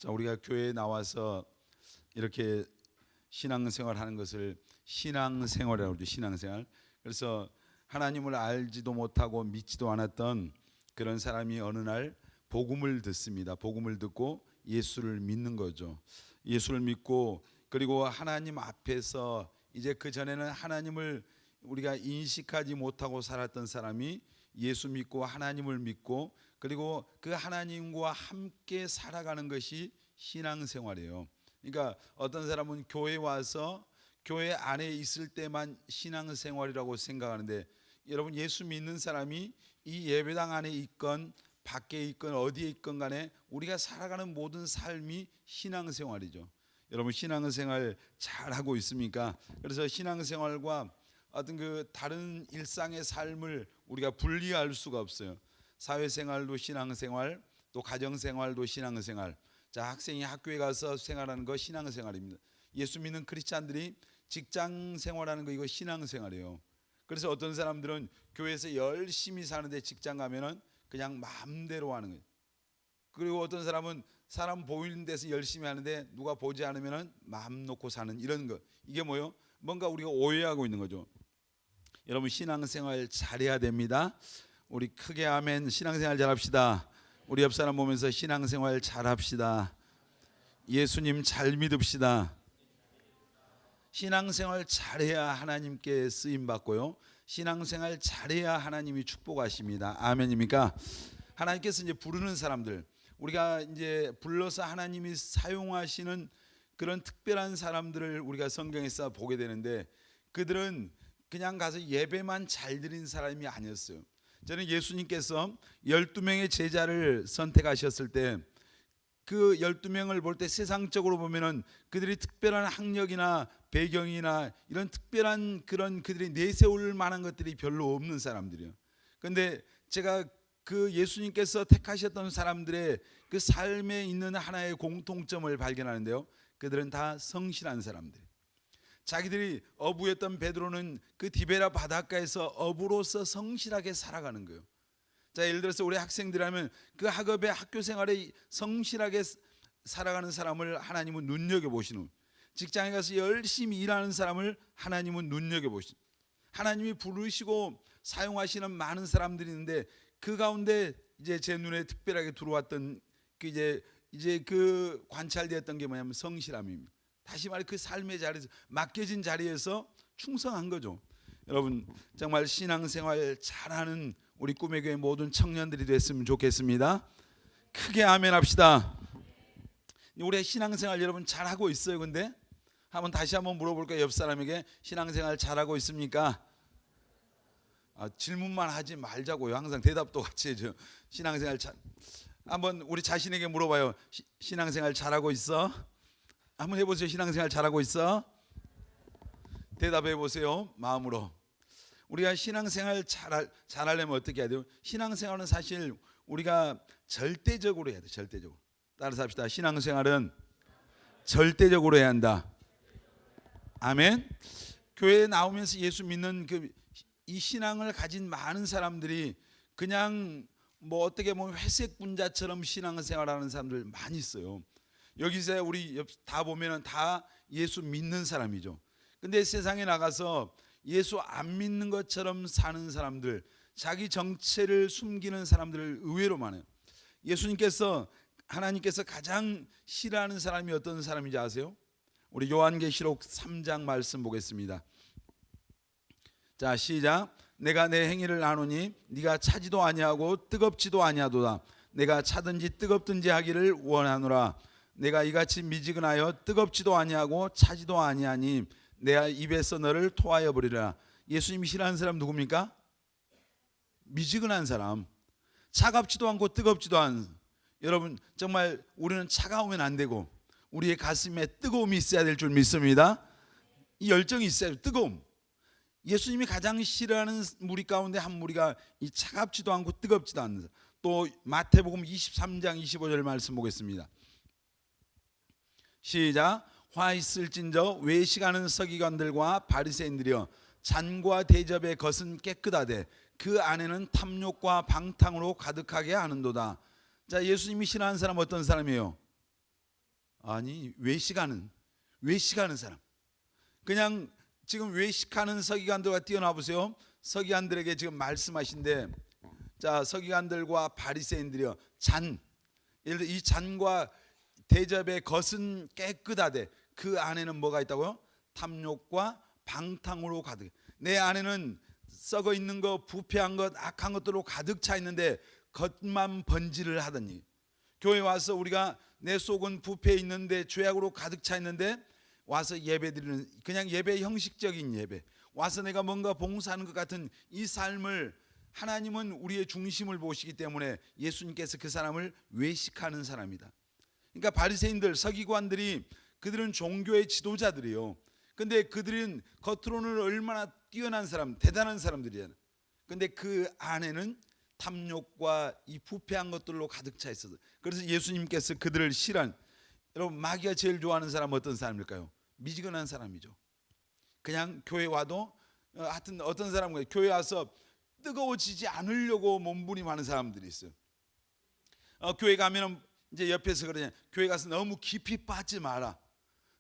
자, 우리가 교회에 나와서 이렇게 신앙생활 하는 것을 신앙생활이라고 그러죠. 신앙생활. 그래서 하나님을 알지도 못하고 믿지도 않았던 그런 사람이 어느 날 복음을 듣습니다. 복음을 듣고 예수를 믿는 거죠. 예수를 믿고 그리고 하나님 앞에서 이제 그 전에는 하나님을 우리가 인식하지 못하고 살았던 사람이 예수 믿고 하나님을 믿고 그리고 그 하나님과 함께 살아가는 것이 신앙생활이에요. 그러니까 어떤 사람은 교회 와서 교회 안에 있을 때만 신앙생활이라고 생각하는데, 여러분 예수 믿는 사람이 이 예배당 안에 있건 밖에 있건 어디에 있건 간에 우리가 살아가는 모든 삶이 신앙생활이죠. 여러분 신앙생활 잘 하고 있습니까? 그래서 신앙생활과 어떤 그 다른 일상의 삶을 우리가 분리할 수가 없어요. 사회생활도 신앙생활, 또 가정생활도 신앙생활. 자, 학생이 학교에 가서 생활하는 거 신앙생활입니다. 예수 믿는 크리스찬들이 직장 생활하는 거 이거 신앙생활이에요. 그래서 어떤 사람들은 교회에서 열심히 사는데 직장 가면은 그냥 마음대로 하는 거예요. 그리고 어떤 사람은 사람 보이는 데서 열심히 하는데 누가 보지 않으면은 마음 놓고 사는 이런 거. 이게 뭐예요? 뭔가 우리가 오해하고 있는 거죠. 여러분 신앙생활 잘해야 됩니다. 우리 크게 아멘. 신앙생활 잘합시다. 우리 옆 사람 보면서 신앙생활 잘합시다. 예수님 잘 믿읍시다. 신앙생활 잘해야 하나님께 쓰임 받고요. 신앙생활 잘해야 하나님이 축복하십니다. 아멘입니까? 하나님께서 이제 부르는 사람들, 우리가 이제 불러서 하나님이 사용하시는 그런 특별한 사람들을 우리가 성경에서 보게 되는데, 그들은 그냥 가서 예배만 잘 드린 사람이 아니었어요. 저는 예수님께서 12명의 제자를 선택하셨을 때 그 12명을 볼 때 세상적으로 보면은 그들이 특별한 학력이나 배경이나 이런 특별한 그런 그들이 내세울 만한 것들이 별로 없는 사람들이에요. 그런데 제가 그 예수님께서 택하셨던 사람들의 그 삶에 있는 하나의 공통점을 발견하는데요, 그들은 다 성실한 사람들이에요. 자기들이 어부였던 베드로는 그 디베라 바닷가에서 어부로서 성실하게 살아가는 거예요. 자, 예를 들어서 우리 학생들이라면 그 학업의 학교 생활에 성실하게 살아가는 사람을 하나님은 눈여겨보시는, 직장에 가서 열심히 일하는 사람을 하나님은 눈여겨보시는, 하나님이 부르시고 사용하시는 많은 사람들이 있는데 그 가운데 이제 제 눈에 특별하게 들어왔던 그 이제 그 관찰되었던 게 뭐냐면 성실함입니다. 다시 말해 그 삶의 자리에서 맡겨진 자리에서 충성한 거죠. 여러분 정말 신앙생활 잘하는 우리 꿈의 교회 모든 청년들이 됐으면 좋겠습니다. 크게 아멘 합시다. 우리 신앙생활 여러분 잘하고 있어요? 근데 한번 다시 한번 물어볼까요? 옆 사람에게 신앙생활 잘하고 있습니까? 질문만 하지 말자고요. 항상 대답도 같이 해줘. 신앙생활 한번 우리 자신에게 물어봐요. 신앙생활 잘하고 있어? 한번 해보세요. 신앙생활 잘하고 있어? 대답해 보세요. 마음으로. 우리가 신앙생활 잘하려면 어떻게 해야 돼요? 신앙생활은 사실 우리가 절대적으로 해야 돼. 절대적으로. 따라서 합시다. 신앙생활은 절대적으로 해야 한다. 아멘. 교회에 나오면서 예수 믿는 이 신앙을 가진 많은 사람들이 그냥 뭐 어떻게 보면 회색 분자처럼 신앙생활하는 사람들 많이 있어요. 여기서 우리 다 보면은 다 예수 믿는 사람이죠. 근데 세상에 나가서 예수 안 믿는 것처럼 사는 사람들, 자기 정체를 숨기는 사람들 의외로 많아요. 예수님께서 하나님께서 가장 싫어하는 사람이 어떤 사람인지 아세요? 우리 요한계시록 3장 말씀 보겠습니다. 자, 시작. 내가 내 행위를 아노니 네가 차지도 아니하고 뜨겁지도 아니하도다. 내가 차든지 뜨겁든지 하기를 원하노라. 내가 이같이 미지근하여 뜨겁지도 아니하고 차지도 아니하니 내 입에서 너를 토하여 버리라. 예수님이 싫어하는 사람 누굽니까? 미지근한 사람, 차갑지도 않고 뜨겁지도 않은. 여러분 정말 우리는 차가우면 안 되고 우리의 가슴에 뜨거움이 있어야 될 줄 믿습니다. 이 열정이 있어야 돼요. 뜨거움. 예수님이 가장 싫어하는 무리 가운데 한 무리가 이 차갑지도 않고 뜨겁지도 않는. 또 마태복음 23장 25절 말씀 보겠습니다. 시작. 화 있을진저 외식하는 서기관들과 바리새인들이여, 잔과 대접의 것은 깨끗하되 그 안에는 탐욕과 방탕으로 가득하게 하는도다. 자, 예수님이 싫어하는 사람 어떤 사람이에요? 아니 외식하는 사람. 그냥 지금 외식하는 서기관들과 뛰어나 보세요. 서기관들에게 지금 말씀하신데, 자, 서기관들과 바리새인들이여, 예를 들어 이 잔과 대접의 겉은 깨끗하되 그 안에는 뭐가 있다고요? 탐욕과 방탕으로 가득. 내 안에는 썩어 있는 것, 부패한 것, 악한 것들로 가득 차 있는데 겉만 번지를 하더니. 교회 와서 우리가 내 속은 부패해 있는데, 죄악으로 가득 차 있는데 와서 예배드리는, 그냥 예배, 형식적인 예배, 와서 내가 뭔가 봉사하는 것 같은 이 삶을, 하나님은 우리의 중심을 보시기 때문에 예수님께서 그 사람을 외식하는 사람이다. 그러니까 바리새인들, 서기관들이, 그들은 종교의 지도자들이에요. 근데 그들은 겉으로는 얼마나 뛰어난 사람, 대단한 사람들이잖아요. 근데 그 안에는 탐욕과 이 부패한 것들로 가득 차 있어서, 그래서 예수님께서 그들을 싫어한. 여러분, 마귀가 제일 좋아하는 사람은 어떤 사람일까요? 미지근한 사람이죠. 그냥 교회 와도 하여튼 어떤 사람은 교회 와서 뜨거워지지 않으려고 몸부림하는 사람들이 있어요. 교회 가면은 이제 옆에서 그러냐, 교회 가서 너무 깊이 빠지지 마라.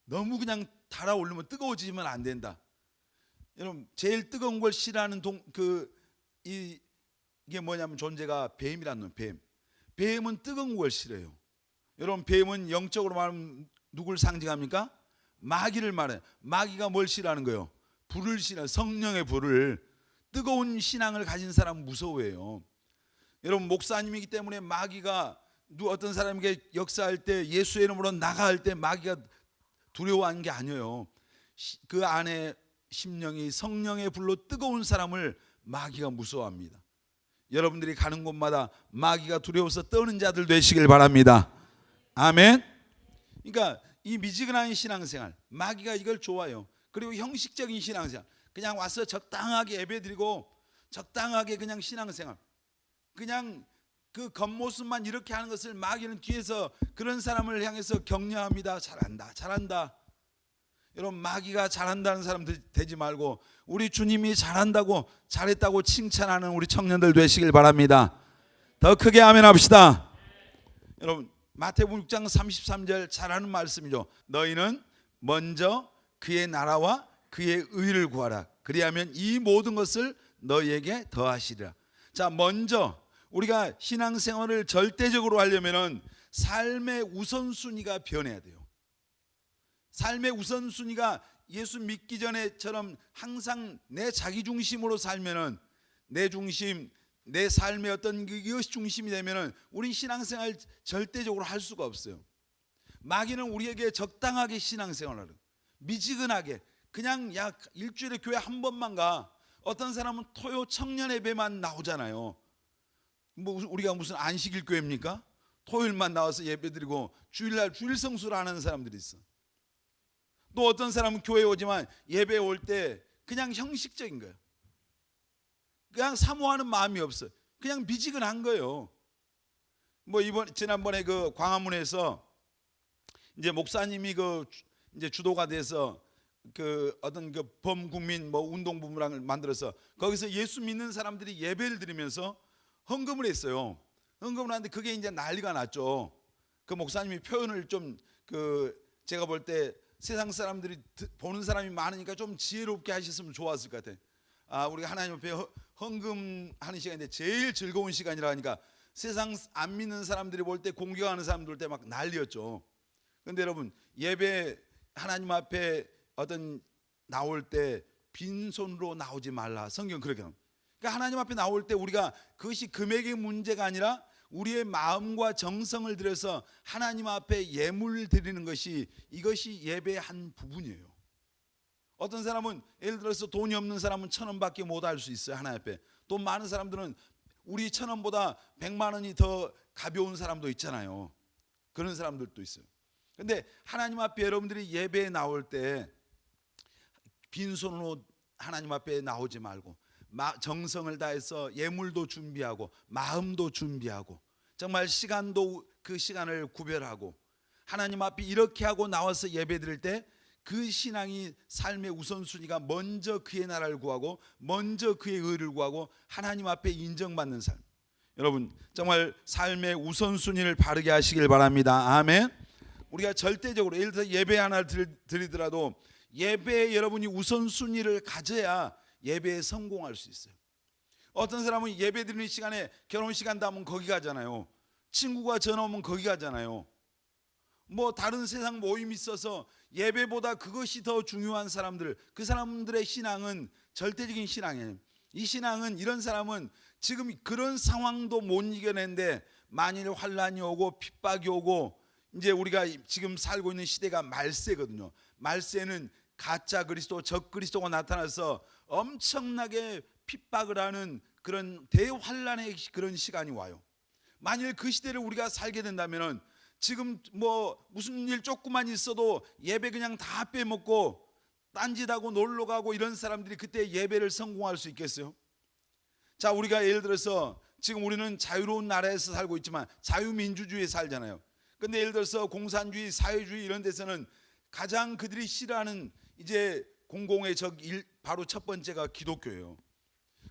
너무 그냥 달아오르면 뜨거워지면 안 된다. 여러분, 제일 뜨거운 걸 싫어하는 이게 뭐냐면 존재가 뱀이라는 놈. 뱀은 뜨거운 걸 싫어해요. 여러분, 뱀은 영적으로 말하면 누굴 상징합니까? 마귀를 말해요. 마귀가 뭘 싫어하는 거예요? 불을 싫어해요. 성령의 불을. 뜨거운 신앙을 가진 사람은 무서워해요. 여러분, 목사님이기 때문에 마귀가 어떤 사람에게 역사할 때, 예수의 이름으로 나가할 때 마귀가 두려워하는 게 아니에요. 그 안에 심령이 성령의 불로 뜨거운 사람을 마귀가 무서워합니다. 여러분들이 가는 곳마다 마귀가 두려워서 떠는 자들 되시길 바랍니다. 아멘. 그러니까 이 미지근한 신앙생활, 마귀가 이걸 좋아해요. 그리고 형식적인 신앙생활, 그냥 와서 적당하게 예배드리고 적당하게 그냥 신앙생활, 그냥 그 겉모습만 이렇게 하는 것을 마귀는 뒤에서 그런 사람을 향해서 격려합니다. 잘한다. 여러분, 마귀가 잘한다는 사람 되지 말고 우리 주님이 잘한다고, 잘했다고 칭찬하는 우리 청년들 되시길 바랍니다. 더 크게 아멘 합시다. 여러분, 마태복음 6장 33절 잘하는 말씀이죠. 너희는 먼저 그의 나라와 그의 의를 구하라. 그리하면 이 모든 것을 너희에게 더하시리라. 자, 먼저 우리가 신앙생활을 절대적으로 하려면은 삶의 우선순위가 변해야 돼요. 삶의 우선순위가 예수 믿기 전에처럼 항상 내 자기 중심으로 살면은, 내 중심, 내 삶의 어떤 이것이 중심이 되면은 우리 신앙생활 절대적으로 할 수가 없어요. 마귀는 우리에게 적당하게 신앙생활을, 미지근하게 그냥 일주일에 교회 한 번만 가. 어떤 사람은 토요 청년 예배만 나오잖아요. 뭐 우리가 무슨 안식일 교회입니까? 토요일만 나와서 예배드리고 주일날 주일 성수를 하는 사람들이 있어. 또 어떤 사람은 교회에 오지만 예배에 올 때 그냥 형식적인 거예요. 그냥 사모하는 마음이 없어요. 그냥 미지근한 거예요. 뭐 지난번에 그 광화문에서 이제 목사님이 이제 주도가 돼서 그 어떤 그 범국민 운동부를 만들어서 거기서 예수 믿는 사람들이 예배를 드리면서 헌금을 했어요. 헌금을 하는데 그게 이제 난리가 났죠. 그 목사님이 표현을 좀 제가 볼 때 세상 사람들이 보는 사람이 많으니까 좀 지혜롭게 하셨으면 좋았을 것 같아요. 우리가 하나님 앞에 헌금하는 시간인데 제일 즐거운 시간이라 하니까 세상 안 믿는 사람들이 볼 때, 공격하는 사람들 볼 때 막 난리였죠. 그런데 여러분, 예배 하나님 앞에 나올 때 빈손으로 나오지 말라. 성경 그렇게 합니다. 그러니까 하나님 앞에 나올 때 우리가 그것이 금액의 문제가 아니라 우리의 마음과 정성을 들여서 하나님 앞에 예물 드리는 것이, 이것이 예배의 한 부분이에요. 어떤 사람은 예를 들어서 돈이 없는 사람은 1,000원밖에 못 할 수 있어요. 하나님 앞에. 돈 많은 사람들은 우리 1,000원보다 100만 원이 더 가벼운 사람도 있잖아요. 그런 사람들도 있어요. 근데 하나님 앞에 여러분들이 예배에 나올 때 빈손으로 하나님 앞에 나오지 말고 정성을 다해서 예물도 준비하고 마음도 준비하고 정말 시간도 그 시간을 구별하고 하나님 앞에 이렇게 하고 나와서 예배 드릴 때 그 신앙이, 삶의 우선순위가 먼저 그의 나라를 구하고 먼저 그의 의를 구하고 하나님 앞에 인정받는 삶. 여러분, 정말 삶의 우선순위를 바르게 하시길 바랍니다. 아멘. 우리가 절대적으로 예를 들어 예배 하나 드리더라도 예배에 여러분이 우선순위를 가져야 예배에 성공할 수 있어요. 어떤 사람은 예배 드리는 시간에 결혼식 한다 하면 거기 가잖아요. 친구가 전화 오면 거기 가잖아요. 뭐 다른 세상 모임이 있어서 예배보다 그것이 더 중요한 사람들, 그 사람들의 신앙은 절대적인 신앙이에요. 이 신앙은, 이런 사람은 지금 그런 상황도 못 이겨낸데 만일 환란이 오고 핍박이 오고, 이제 우리가 지금 살고 있는 시대가 말세거든요. 말세는 가짜 그리스도, 적 그리스도가 나타나서 엄청나게 핍박을 하는 그런 대환란의 그런 시간이 와요. 만일 그 시대를 우리가 살게 된다면은 지금 뭐 무슨 일 조금만 있어도 예배 그냥 다 빼먹고 딴짓하고 놀러 가고 이런 사람들이 그때 예배를 성공할 수 있겠어요? 자, 우리가 예를 들어서 지금 우리는 자유로운 나라에서 살고 있지만 자유민주주의에 살잖아요. 근데 예를 들어서 공산주의, 사회주의 이런 데서는 가장 그들이 싫어하는 이제 공공의 적 바로 첫 번째가 기독교예요.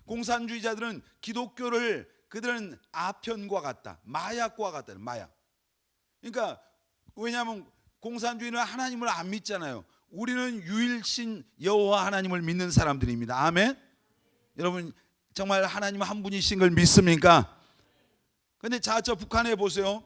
공산주의자들은 기독교를 그들은 아편과 같다, 마약과 같다, 마약. 그러니까 왜냐하면 공산주의는 하나님을 안 믿잖아요. 우리는 유일신 여호와 하나님을 믿는 사람들입니다. 아멘. 여러분 정말 하나님 한 분이신 걸 믿습니까? 근데 자, 저 북한에 보세요.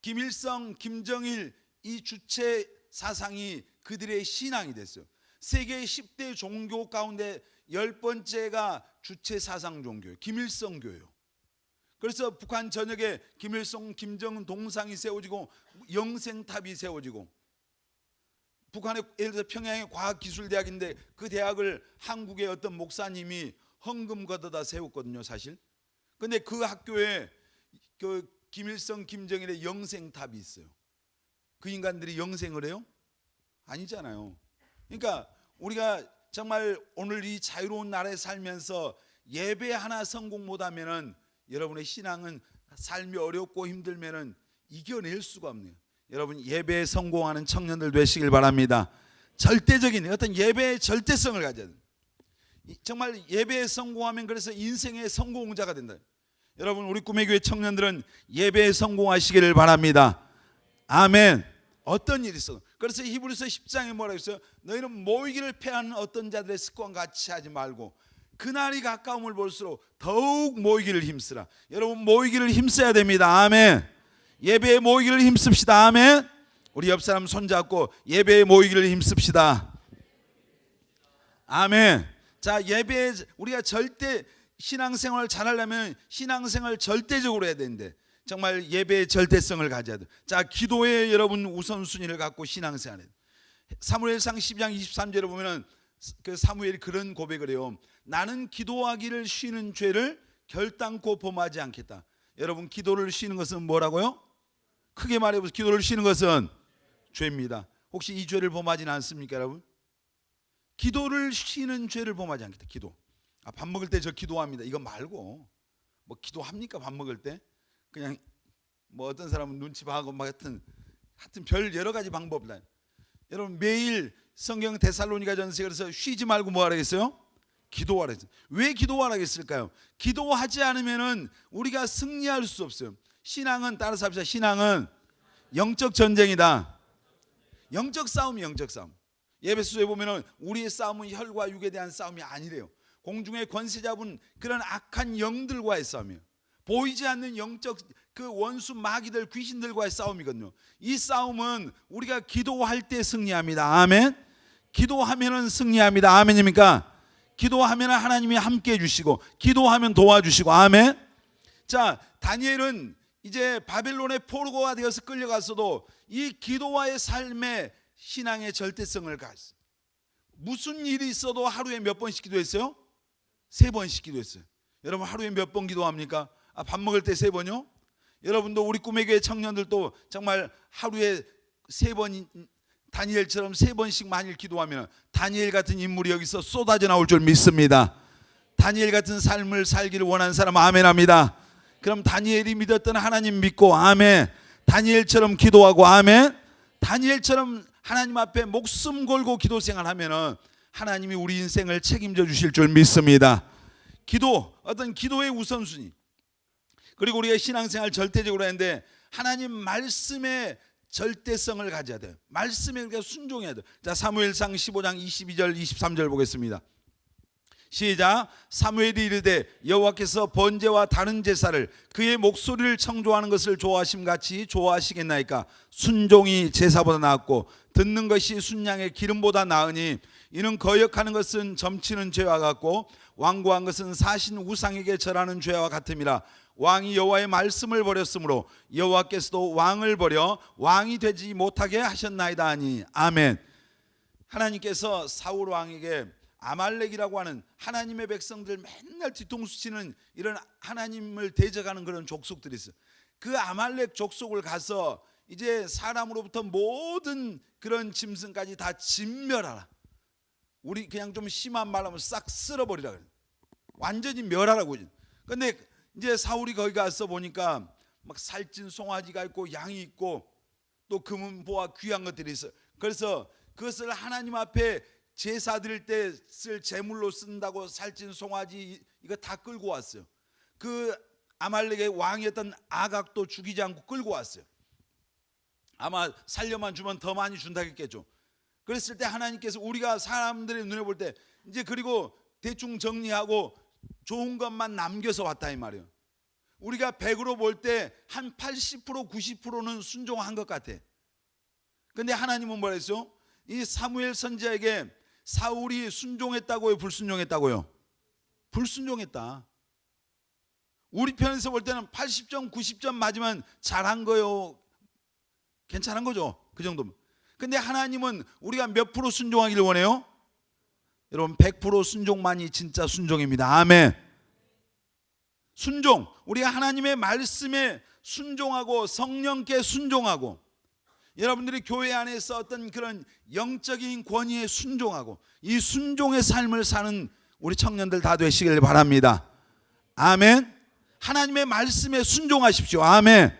김일성, 김정일 이 주체 사상이 그들의 신앙이 됐어요. 세계 10대 종교 가운데 10번째가 주체 사상 종교예요. 김일성교예요. 그래서 북한 전역에 김일성, 김정은 동상이 세워지고 영생탑이 세워지고, 북한의 예를 들어 평양의 과학기술대학인데 그 대학을 한국의 어떤 목사님이 헌금 걷어다 세웠거든요, 사실. 근데 그 학교에 그 김일성, 김정일의 영생탑이 있어요. 그 인간들이 영생을 해요? 아니잖아요. 그러니까 우리가 정말 오늘 이 자유로운 나라에 살면서 예배 하나 성공 못하면은 여러분의 신앙은 삶이 어렵고 힘들면은 이겨낼 수가 없네요. 여러분 예배에 성공하는 청년들 되시길 바랍니다. 절대적인 어떤 예배의 절대성을 가져야 돼요. 정말 예배에 성공하면 그래서 인생의 성공자가 된다. 여러분 우리 꿈의 교회 청년들은 예배에 성공하시기를 바랍니다. 아멘. 어떤 일이 있어. 그래서 히브리서 10장에 뭐라고 했어요? 너희는 모이기를 패하는 어떤 자들의 습관 같이 하지 말고 그날이 가까움을 볼수록 더욱 모이기를 힘쓰라. 여러분 모이기를 힘써야 됩니다. 아멘. 예배에 모이기를 힘씁시다. 아멘. 우리 옆 사람 손잡고 예배에 모이기를 힘씁시다. 아멘. 자, 예배에 우리가 절대 신앙생활을 잘하려면 신앙생활 절대적으로 해야 되는데 정말 예배의 절대성을 가져야 돼. 자, 기도에 여러분 우선순위를 갖고 신앙생활해. 사무엘상 12장 23절에 보면은 그 사무엘이 그런 고백을 해요. 나는 기도하기를 쉬는 죄를 결단코 범하지 않겠다. 여러분 기도를 쉬는 것은 뭐라고요? 크게 말해보세요. 기도를 쉬는 것은 죄입니다. 혹시 이 죄를 범하지는 않습니까, 여러분? 기도를 쉬는 죄를 범하지 않겠다. 기도. 아, 밥 먹을 때 저 기도합니다. 이거 말고 뭐 기도합니까? 밥 먹을 때 그냥 뭐 어떤 사람은 눈치 봐하고 막 하여튼 별 여러 가지 방법이다. 여러분 매일 성경 데살로니가전서 그래서 쉬지 말고 뭐 하라겠어요? 기도하라 했어요. 왜 기도하라 했을까요? 기도하지 않으면은 우리가 승리할 수 없어요. 신앙은 따라서 합시다. 신앙은 영적 전쟁이다. 영적 싸움이 영적 싸움. 예배소에 보면은 우리의 싸움은 혈과 육에 대한 싸움이 아니래요. 공중의 권세 잡은 그런 악한 영들과의 싸움이에요. 보이지 않는 영적 그 원수 마귀들 귀신들과의 싸움이거든요. 이 싸움은 우리가 기도할 때 승리합니다. 아멘. 기도하면은 승리합니다. 아멘입니까? 기도하면 하나님이 함께 해주시고 기도하면 도와주시고 아멘. 자, 다니엘은 이제 바벨론의 포로가 되어서 끌려갔어도 이 기도와의 삶의 신앙의 절대성을 가졌어요. 무슨 일이 있어도 하루에 몇 번씩 기도했어요? 3번씩 기도했어요. 여러분 하루에 몇 번 기도합니까? 아, 밥 먹을 때 3번요? 여러분도 우리 꿈의 교회 청년들도 정말 하루에 3번 다니엘처럼 3번씩 만일 기도하면 다니엘 같은 인물이 여기서 쏟아져 나올 줄 믿습니다. 다니엘 같은 삶을 살기를 원하는 사람 아멘 합니다. 그럼 다니엘이 믿었던 하나님 믿고 아멘. 다니엘처럼 기도하고 아멘. 다니엘처럼 하나님 앞에 목숨 걸고 기도 생활하면은 하나님이 우리 인생을 책임져 주실 줄 믿습니다. 기도, 어떤 기도의 우선순위. 그리고 우리가 신앙생활 절대적으로 했는데 하나님 말씀에 절대성을 가져야 돼요. 말씀에 우리가 순종해야 돼요. 자, 사무엘상 15장 22절 23절 보겠습니다. 시작. 사무엘이 이르되 여호와께서 번제와 다른 제사를 그의 목소리를 청조하는 것을 좋아하심 같이 좋아하시겠나이까. 순종이 제사보다 나았고 듣는 것이 순양의 기름보다 나으니 이는 거역하는 것은 점치는 죄와 같고 완고한 것은 사신 우상에게 절하는 죄와 같음이라. 왕이 여호와의 말씀을 버렸으므로 여호와께서도 왕을 버려 왕이 되지 못하게 하셨나이다 하니. 아멘. 하나님께서 사울 왕에게 아말렉이라고 하는 하나님의 백성들 맨날 뒤통수 치는 이런 하나님을 대적하는 그런 족속들이 있어요. 그 아말렉 족속을 가서 이제 사람으로부터 모든 그런 짐승까지 다 진멸하라. 우리 그냥 좀 심한 말로 하면 싹 쓸어버리라 그래요. 완전히 멸하라고. 근데 이제 사울이 거기 가서 보니까 막 살찐 송아지가 있고 양이 있고 또 금은보화 귀한 것들이 있어요. 그래서 그것을 하나님 앞에 제사 드릴 때 쓸 제물로 쓴다고 살찐 송아지 이거 다 끌고 왔어요. 그 아말렉의 왕이었던 아각도 죽이지 않고 끌고 왔어요. 아마 살려만 주면 더 많이 준다겠죠. 그랬을 때 하나님께서 우리가 사람들의 눈에 볼 때 이제 그리고 대충 정리하고 좋은 것만 남겨서 왔다 이 말이에요. 우리가 100으로 볼 때 한 80% 90%는 순종한 것 같아. 근데 하나님은 뭐라 했어요? 이 사무엘 선지자에게 사울이 순종했다고요, 불순종했다고요? 불순종했다. 우리 편에서 볼 때는 80점 90점 맞으면 잘한 거요, 괜찮은 거죠, 그 정도면. 근데 하나님은 우리가 몇 프로 순종하기를 원해요? 여러분 100% 순종만이 진짜 순종입니다. 아멘. 순종, 우리가 하나님의 말씀에 순종하고 성령께 순종하고 여러분들이 교회 안에서 어떤 그런 영적인 권위에 순종하고 이 순종의 삶을 사는 우리 청년들 다 되시길 바랍니다. 아멘. 하나님의 말씀에 순종하십시오. 아멘.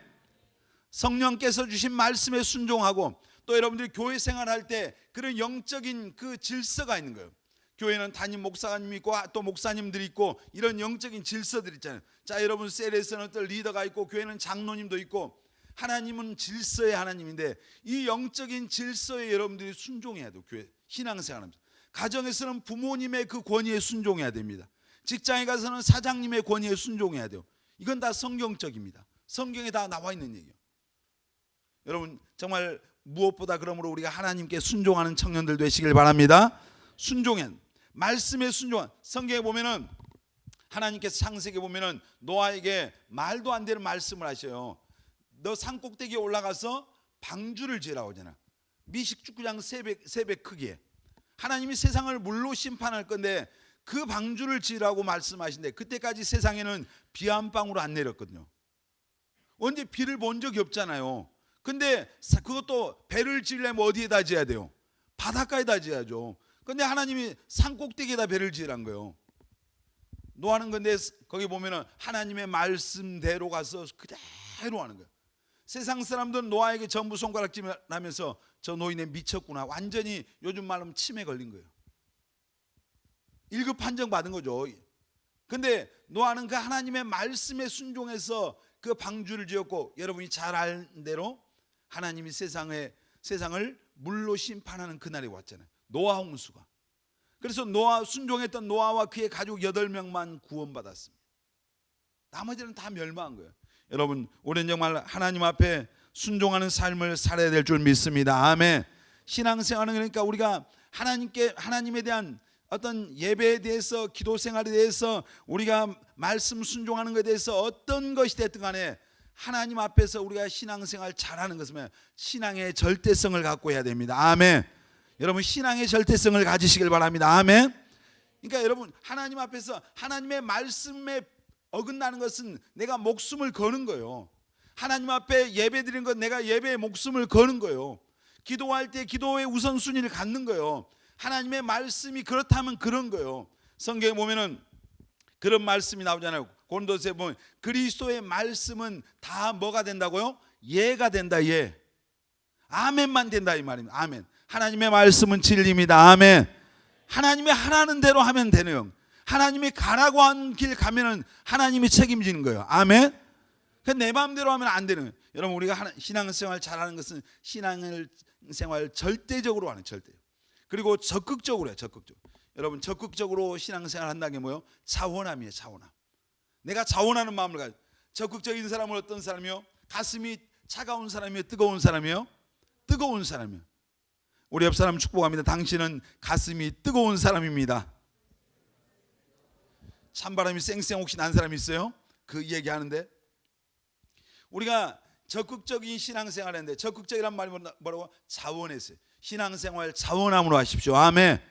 성령께서 주신 말씀에 순종하고 또 여러분들이 교회 생활할 때 그런 영적인 그 질서가 있는 거예요. 교회는 담임 목사님이 있고 또 목사님들이 있고 이런 영적인 질서들이 있잖아요. 자, 여러분 셀에서는 또 리더가 있고 교회는 장로님도 있고 하나님은 질서의 하나님인데 이 영적인 질서에 여러분들이 순종해야 돼요. 교회 신앙생활하면서. 가정에서는 부모님의 그 권위에 순종해야 됩니다. 직장에 가서는 사장님의 권위에 순종해야 돼요. 이건 다 성경적입니다. 성경에 다 나와 있는 얘기예요. 여러분 정말 무엇보다 그러므로 우리가 하나님께 순종하는 청년들 되시길 바랍니다. 순종한 말씀에 순종한. 성경에 보면은 하나님께서 창세기에 보면은 노아에게 말도 안 되는 말씀을 하셔요. 너 산꼭대기에 올라가서 방주를 지으라고 하잖아. 미식축구장 3배 크기에. 하나님이 세상을 물로 심판할 건데 그 방주를 지으라고 말씀하신데 그때까지 세상에는 비 한 방울 안 내렸거든요. 언제 비를 본 적이 없잖아요. 근데 그것도 배를 지으려면 어디에다 지어야 돼요? 바닷가에다 지어야죠. 근데 하나님이 산꼭대기에다 배를 지으란 거예요. 노하는 건데 거기 보면은 하나님의 말씀대로 가서 그대로 하는 거예요. 세상 사람들은 노아에게 전부 손가락질을 하면서 저 노인네 미쳤구나, 완전히 요즘 말로 하면 치매 걸린 거예요. 1급 판정 받은 거죠. 근데 노아는 그 하나님의 말씀에 순종해서 그 방주를 지었고 여러분이 잘 아는 대로 하나님이 세상을 물로 심판하는 그날이 왔잖아요. 노아 홍수가. 그래서 순종했던 노아와 그의 가족 8명만 구원받았습니다. 나머지는 다 멸망한 거예요. 여러분 우리는 정말 하나님 앞에 순종하는 삶을 살아야 될 줄 믿습니다. 아멘. 신앙생활은 그러니까 우리가 하나님에 대한 어떤 예배에 대해서 기도 생활에 대해서 우리가 말씀 순종하는 것에 대해서 어떤 것이 됐든 간에 하나님 앞에서 우리가 신앙생활 잘하는 것은 신앙의 절대성을 갖고 해야 됩니다. 아멘. 여러분 신앙의 절대성을 가지시길 바랍니다. 아멘. 그러니까 여러분 하나님 앞에서 하나님의 말씀에 어긋나는 것은 내가 목숨을 거는 거예요. 하나님 앞에 예배 드리는 건 내가 예배에 목숨을 거는 거예요. 기도할 때 기도의 우선순위를 갖는 거예요. 하나님의 말씀이 그렇다면 그런 거예요. 성경에 보면은 그런 말씀이 나오잖아요. 고린도서에 보면 그리스도의 말씀은 다 뭐가 된다고요? 예가 된다. 예. 아멘만 된다 이 말입니다. 아멘. 하나님의 말씀은 진리입니다. 아멘. 하나님이 하라는 대로 하면 되는, 하나님이 가라고 한 길 가면은 하나님이 책임지는 거예요. 아멘. 내 마음대로 하면 안 되는 거예요. 여러분 우리가 신앙생활 잘하는 것은 신앙생활 절대적으로 하는 절대. 그리고 적극적으로 해요. 적극적으로. 여러분 적극적으로 신앙생활 한다는 게 뭐예요? 자원함이에요. 자원함. 내가 자원하는 마음을 가지고. 적극적인 사람은 어떤 사람이요? 가슴이 차가운 사람이요? 뜨거운 사람이요? 뜨거운 사람이요. 우리 옆 사람 축복합니다. 당신은 가슴이 뜨거운 사람입니다. 찬바람이 쌩쌩 혹시 난 사람이 있어요? 그 얘기하는데 우리가 적극적인 신앙생활 했는데 적극적이란 말이 뭐라고? 자원했어요. 신앙생활 자원함으로 하십시오. 아멘.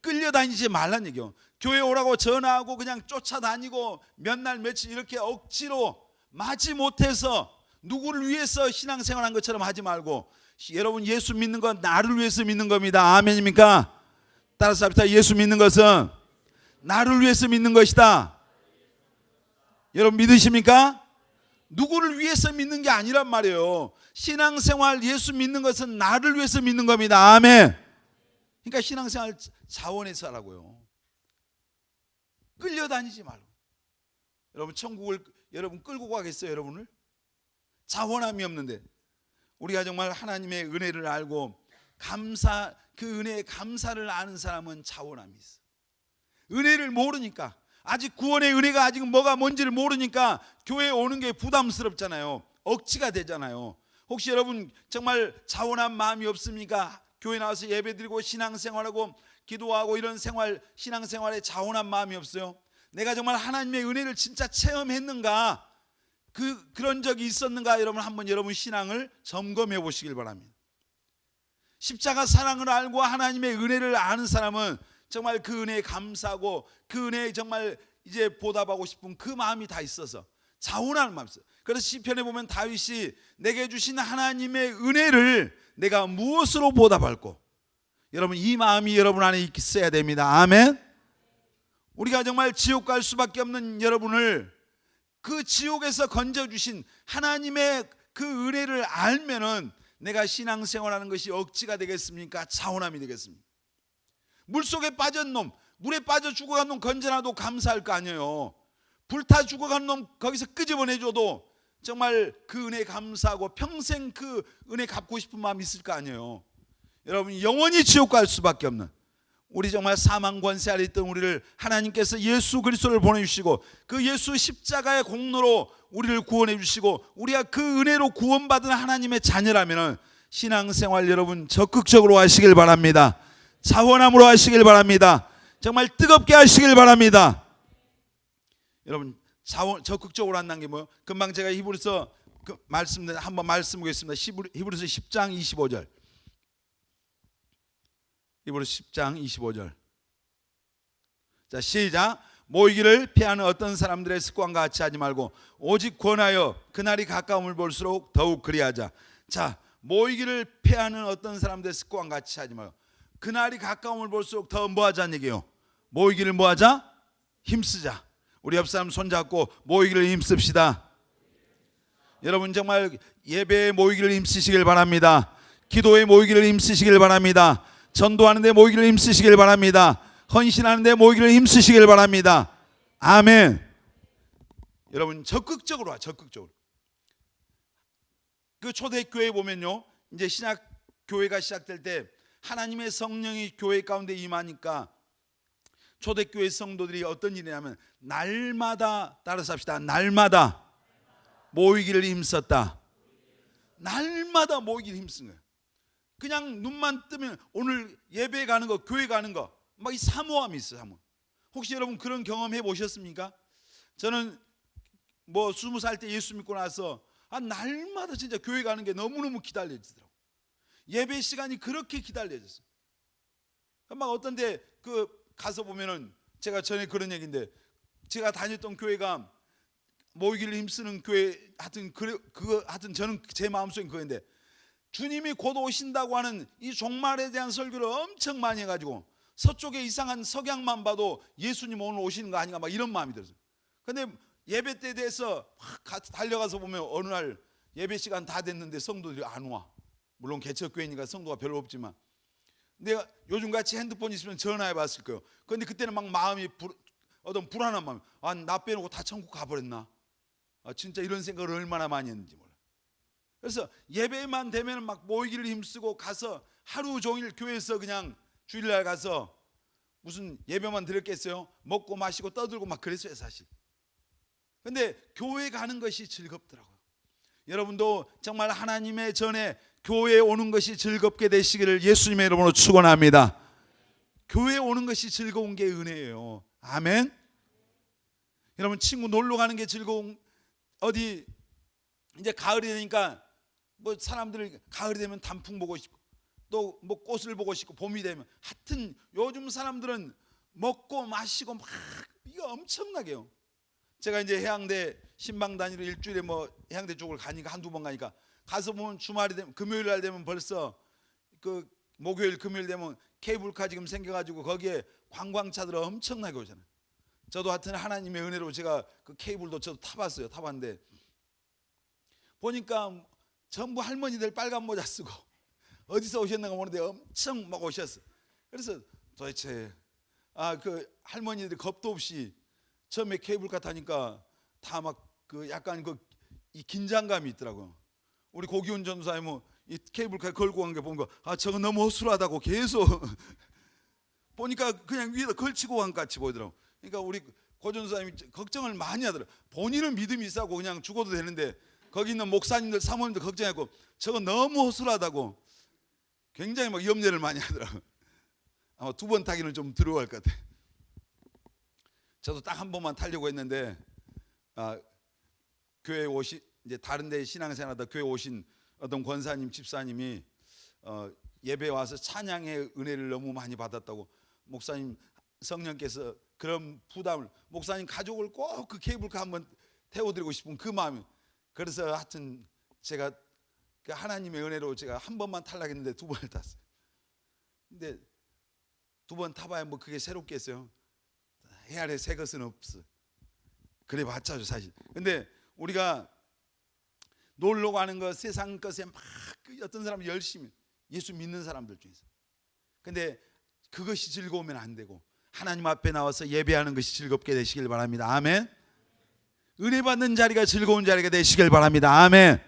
끌려다니지 말란 얘기요. 교회 오라고 전화하고 그냥 쫓아다니고 몇 날 며칠 이렇게 억지로 마지못해서 누구를 위해서 신앙생활한 것처럼 하지 말고 여러분 예수 믿는 건 나를 위해서 믿는 겁니다. 아멘입니까? 따라서 합시다. 예수 믿는 것은 나를 위해서 믿는 것이다. 여러분 믿으십니까? 누구를 위해서 믿는 게 아니란 말이에요. 신앙생활 예수 믿는 것은 나를 위해서 믿는 겁니다. 아멘. 그러니까 신앙생활 자원해서 하라고요. 끌려다니지 말고. 여러분 천국을 여러분 끌고 가겠어요? 여러분을? 자원함이 없는데 우리가 정말 하나님의 은혜를 알고 그 은혜의 감사를 아는 사람은 자원함이 있어. 은혜를 모르니까 아직 구원의 은혜가 아직 뭐가 뭔지를 모르니까 교회에 오는 게 부담스럽잖아요. 억지가 되잖아요. 혹시 여러분 정말 자원한 마음이 없습니까? 교회 나와서 예배드리고 신앙생활하고 기도하고 이런 신앙생활에 자원한 마음이 없어요? 내가 정말 하나님의 은혜를 진짜 체험했는가? 그런 적이 있었는가? 여러분 한번 여러분 신앙을 점검해 보시길 바랍니다. 십자가 사랑을 알고 하나님의 은혜를 아는 사람은 정말 그 은혜에 감사하고 그 은혜에 정말 이제 보답하고 싶은 그 마음이 다 있어서 자원하는 마음이 있어요. 그래서 시편에 보면 다윗이 내게 주신 하나님의 은혜를 내가 무엇으로 보답할꼬? 여러분 이 마음이 여러분 안에 있어야 됩니다. 아멘. 우리가 정말 지옥 갈 수밖에 없는 여러분을 그 지옥에서 건져주신 하나님의 그 은혜를 알면은 내가 신앙생활하는 것이 억지가 되겠습니까? 자원함이 되겠습니까? 물속에 빠진 놈, 물에 빠져 죽어간 놈 건져놔도 감사할 거 아니에요. 불타 죽어간 놈 거기서 끄집어내줘도 정말 그 은혜에 감사하고 평생 그 은혜 갚고 싶은 마음이 있을 거 아니에요. 여러분 영원히 지옥 갈 수밖에 없는 우리 정말 사망 권세 아래 있던 우리를 하나님께서 예수 그리스도를 보내주시고 그 예수 십자가의 공로로 우리를 구원해 주시고 우리가 그 은혜로 구원받은 하나님의 자녀라면 신앙생활 여러분 적극적으로 하시길 바랍니다. 자원함으로 하시길 바랍니다. 정말 뜨겁게 하시길 바랍니다. 여러분 적극적으로 한다는 게 뭐예요? 금방 제가 히브리서 한번 말씀드리겠습니다. 히브리서 10장 25절. 히브리서 10장 25절. 자 시작. 모이기를 피하는 어떤 사람들의 습관과 같이 하지 말고 오직 권하여 그날이 가까움을 볼수록 더욱 그리하자. 자 모이기를 피하는 어떤 사람들의 습관과 같이 하지 말고 그날이 가까움을 볼수록 더 뭐하자는 얘기예요? 모이기를 뭐하자? 힘쓰자. 우리 옆 사람 손잡고 모이기를 힘씁시다. 여러분 정말 예배에 모이기를 힘쓰시길 바랍니다. 기도에 모이기를 힘쓰시길 바랍니다. 전도하는 데 모이기를 힘쓰시길 바랍니다. 헌신하는 데 모이기를 힘쓰시길 바랍니다. 아멘. 여러분 적극적으로 적극적으로. 그 초대교회에 보면요 이제 교회가 시작될 때 하나님의 성령이 교회 가운데 임하니까 초대교회 성도들이 어떤 일이냐면 날마다 따라서 합시다. 날마다 모이기를 힘썼다. 날마다 모이기를 힘쓴 거예요. 그냥 눈만 뜨면 오늘 예배 가는 거 교회 가는 거 막 이 사모함이 있어요. 사모함. 혹시 여러분 그런 경험 해보셨습니까? 저는 뭐 20살 때 예수 믿고 나서 날마다 진짜 교회 가는 게 너무너무 기다려지더라고요. 예배 시간이 그렇게 기다려졌어요. 막 어떤데 가서 보면은 제가 전에 그런 얘기인데 제가 다녔던 교회가 모이기를 힘쓰는 교회 하여튼 저는 제 마음속엔 그건데 주님이 곧 오신다고 하는 이 종말에 대한 설교를 엄청 많이 해가지고 서쪽에 이상한 석양만 봐도 예수님 오늘 오시는 거 아닌가 막 이런 마음이 들었어요. 근데 예배 때에 대해서 달려가서 보면 어느 날 예배 시간 다 됐는데 성도들이 안 와. 물론 개척교회니까 성도가 별로 없지만 내가 요즘같이 핸드폰 있으면 전화해 봤을 거예요. 그런데 그때는 막 마음이 어떤 불안한 마음. 나 빼놓고 다 천국 가버렸나? 진짜 이런 생각을 얼마나 많이 했는지 몰라. 그래서 예배만 되면 막 모이기를 힘쓰고 가서 하루 종일 교회에서 그냥 주일날 가서 무슨 예배만 드렸겠어요? 먹고 마시고 떠들고 막 그랬어요 사실. 근데 교회 가는 것이 즐겁더라고요. 여러분도 정말 하나님의 전에 교회에 오는 것이 즐겁게 되시기를 예수님의 이름으로 축원합니다. 교회에 오는 것이 즐거운 게 은혜예요. 아멘. 여러분 친구 놀러 가는 게 즐거운, 어디 이제 가을이 되니까 뭐 사람들 가을이 되면 단풍 보고 싶고 또 뭐 꽃을 보고 싶고 봄이 되면, 하여튼 요즘 사람들은 먹고 마시고 막 이거 엄청나게요. 제가 이제 해양대 신방 다니러 일주일에 뭐 해양대 쪽을 가니까 한두 번 가니까 가서 보면 주말이 되면 금요일 날 되면 벌써 그 목요일 금요일 되면 케이블카 지금 생겨가지고 거기에 관광차들 엄청나게 오잖아요. 저도 하여튼 하나님의 은혜로 제가 그 케이블도 저도 타봤어요. 타봤는데 보니까 전부 할머니들 빨간 모자 쓰고 어디서 오셨는가 모르는데 엄청 막 오셨어. 그래서 도대체 그 할머니들 겁도 없이 처음에 케이블카 타니까 다 막 그 약간 그 이 긴장감이 있더라고요. 우리 고기훈 전사님은 이 케이블카에 걸고 간 게 보니까 저거 너무 허술하다고 계속 보니까 그냥 위에다 걸치고 간 것 같이 보이더라고. 그러니까 우리 고 전사님이 걱정을 많이 하더라고. 본인은 믿음이 있다고 그냥 죽어도 되는데 거기 있는 목사님들 사모님들 걱정하고 저거 너무 허술하다고 굉장히 막 염려를 많이 하더라고. 아마 두 번 타기는 좀 들어갈 것 같아. 저도 딱 한 번만 타려고 했는데 교회 오신 이제 다른 데 신앙생활하다 교회 오신 어떤 권사님 집사님이 예배 와서 찬양의 은혜를 너무 많이 받았다고, 목사님 성령께서 그런 부담을, 목사님 가족을 꼭 그 케이블카 한번 태워드리고 싶은 그 마음이, 그래서 하여튼 제가 그 하나님의 은혜로 제가 한 번만 타려고 했는데 두 번을 탔어요. 근데 두 번 타봐야 뭐 그게 새롭겠어요? 해 아래 새 것은 없어. 그래 봤자 사실. 근데 우리가 놀러 가는 거 세상 것에 막 어떤 사람은 열심히 예수 믿는 사람들 중에서, 근데 그것이 즐거우면 안 되고 하나님 앞에 나와서 예배하는 것이 즐겁게 되시길 바랍니다. 아멘. 은혜 받는 자리가 즐거운 자리가 되시길 바랍니다. 아멘.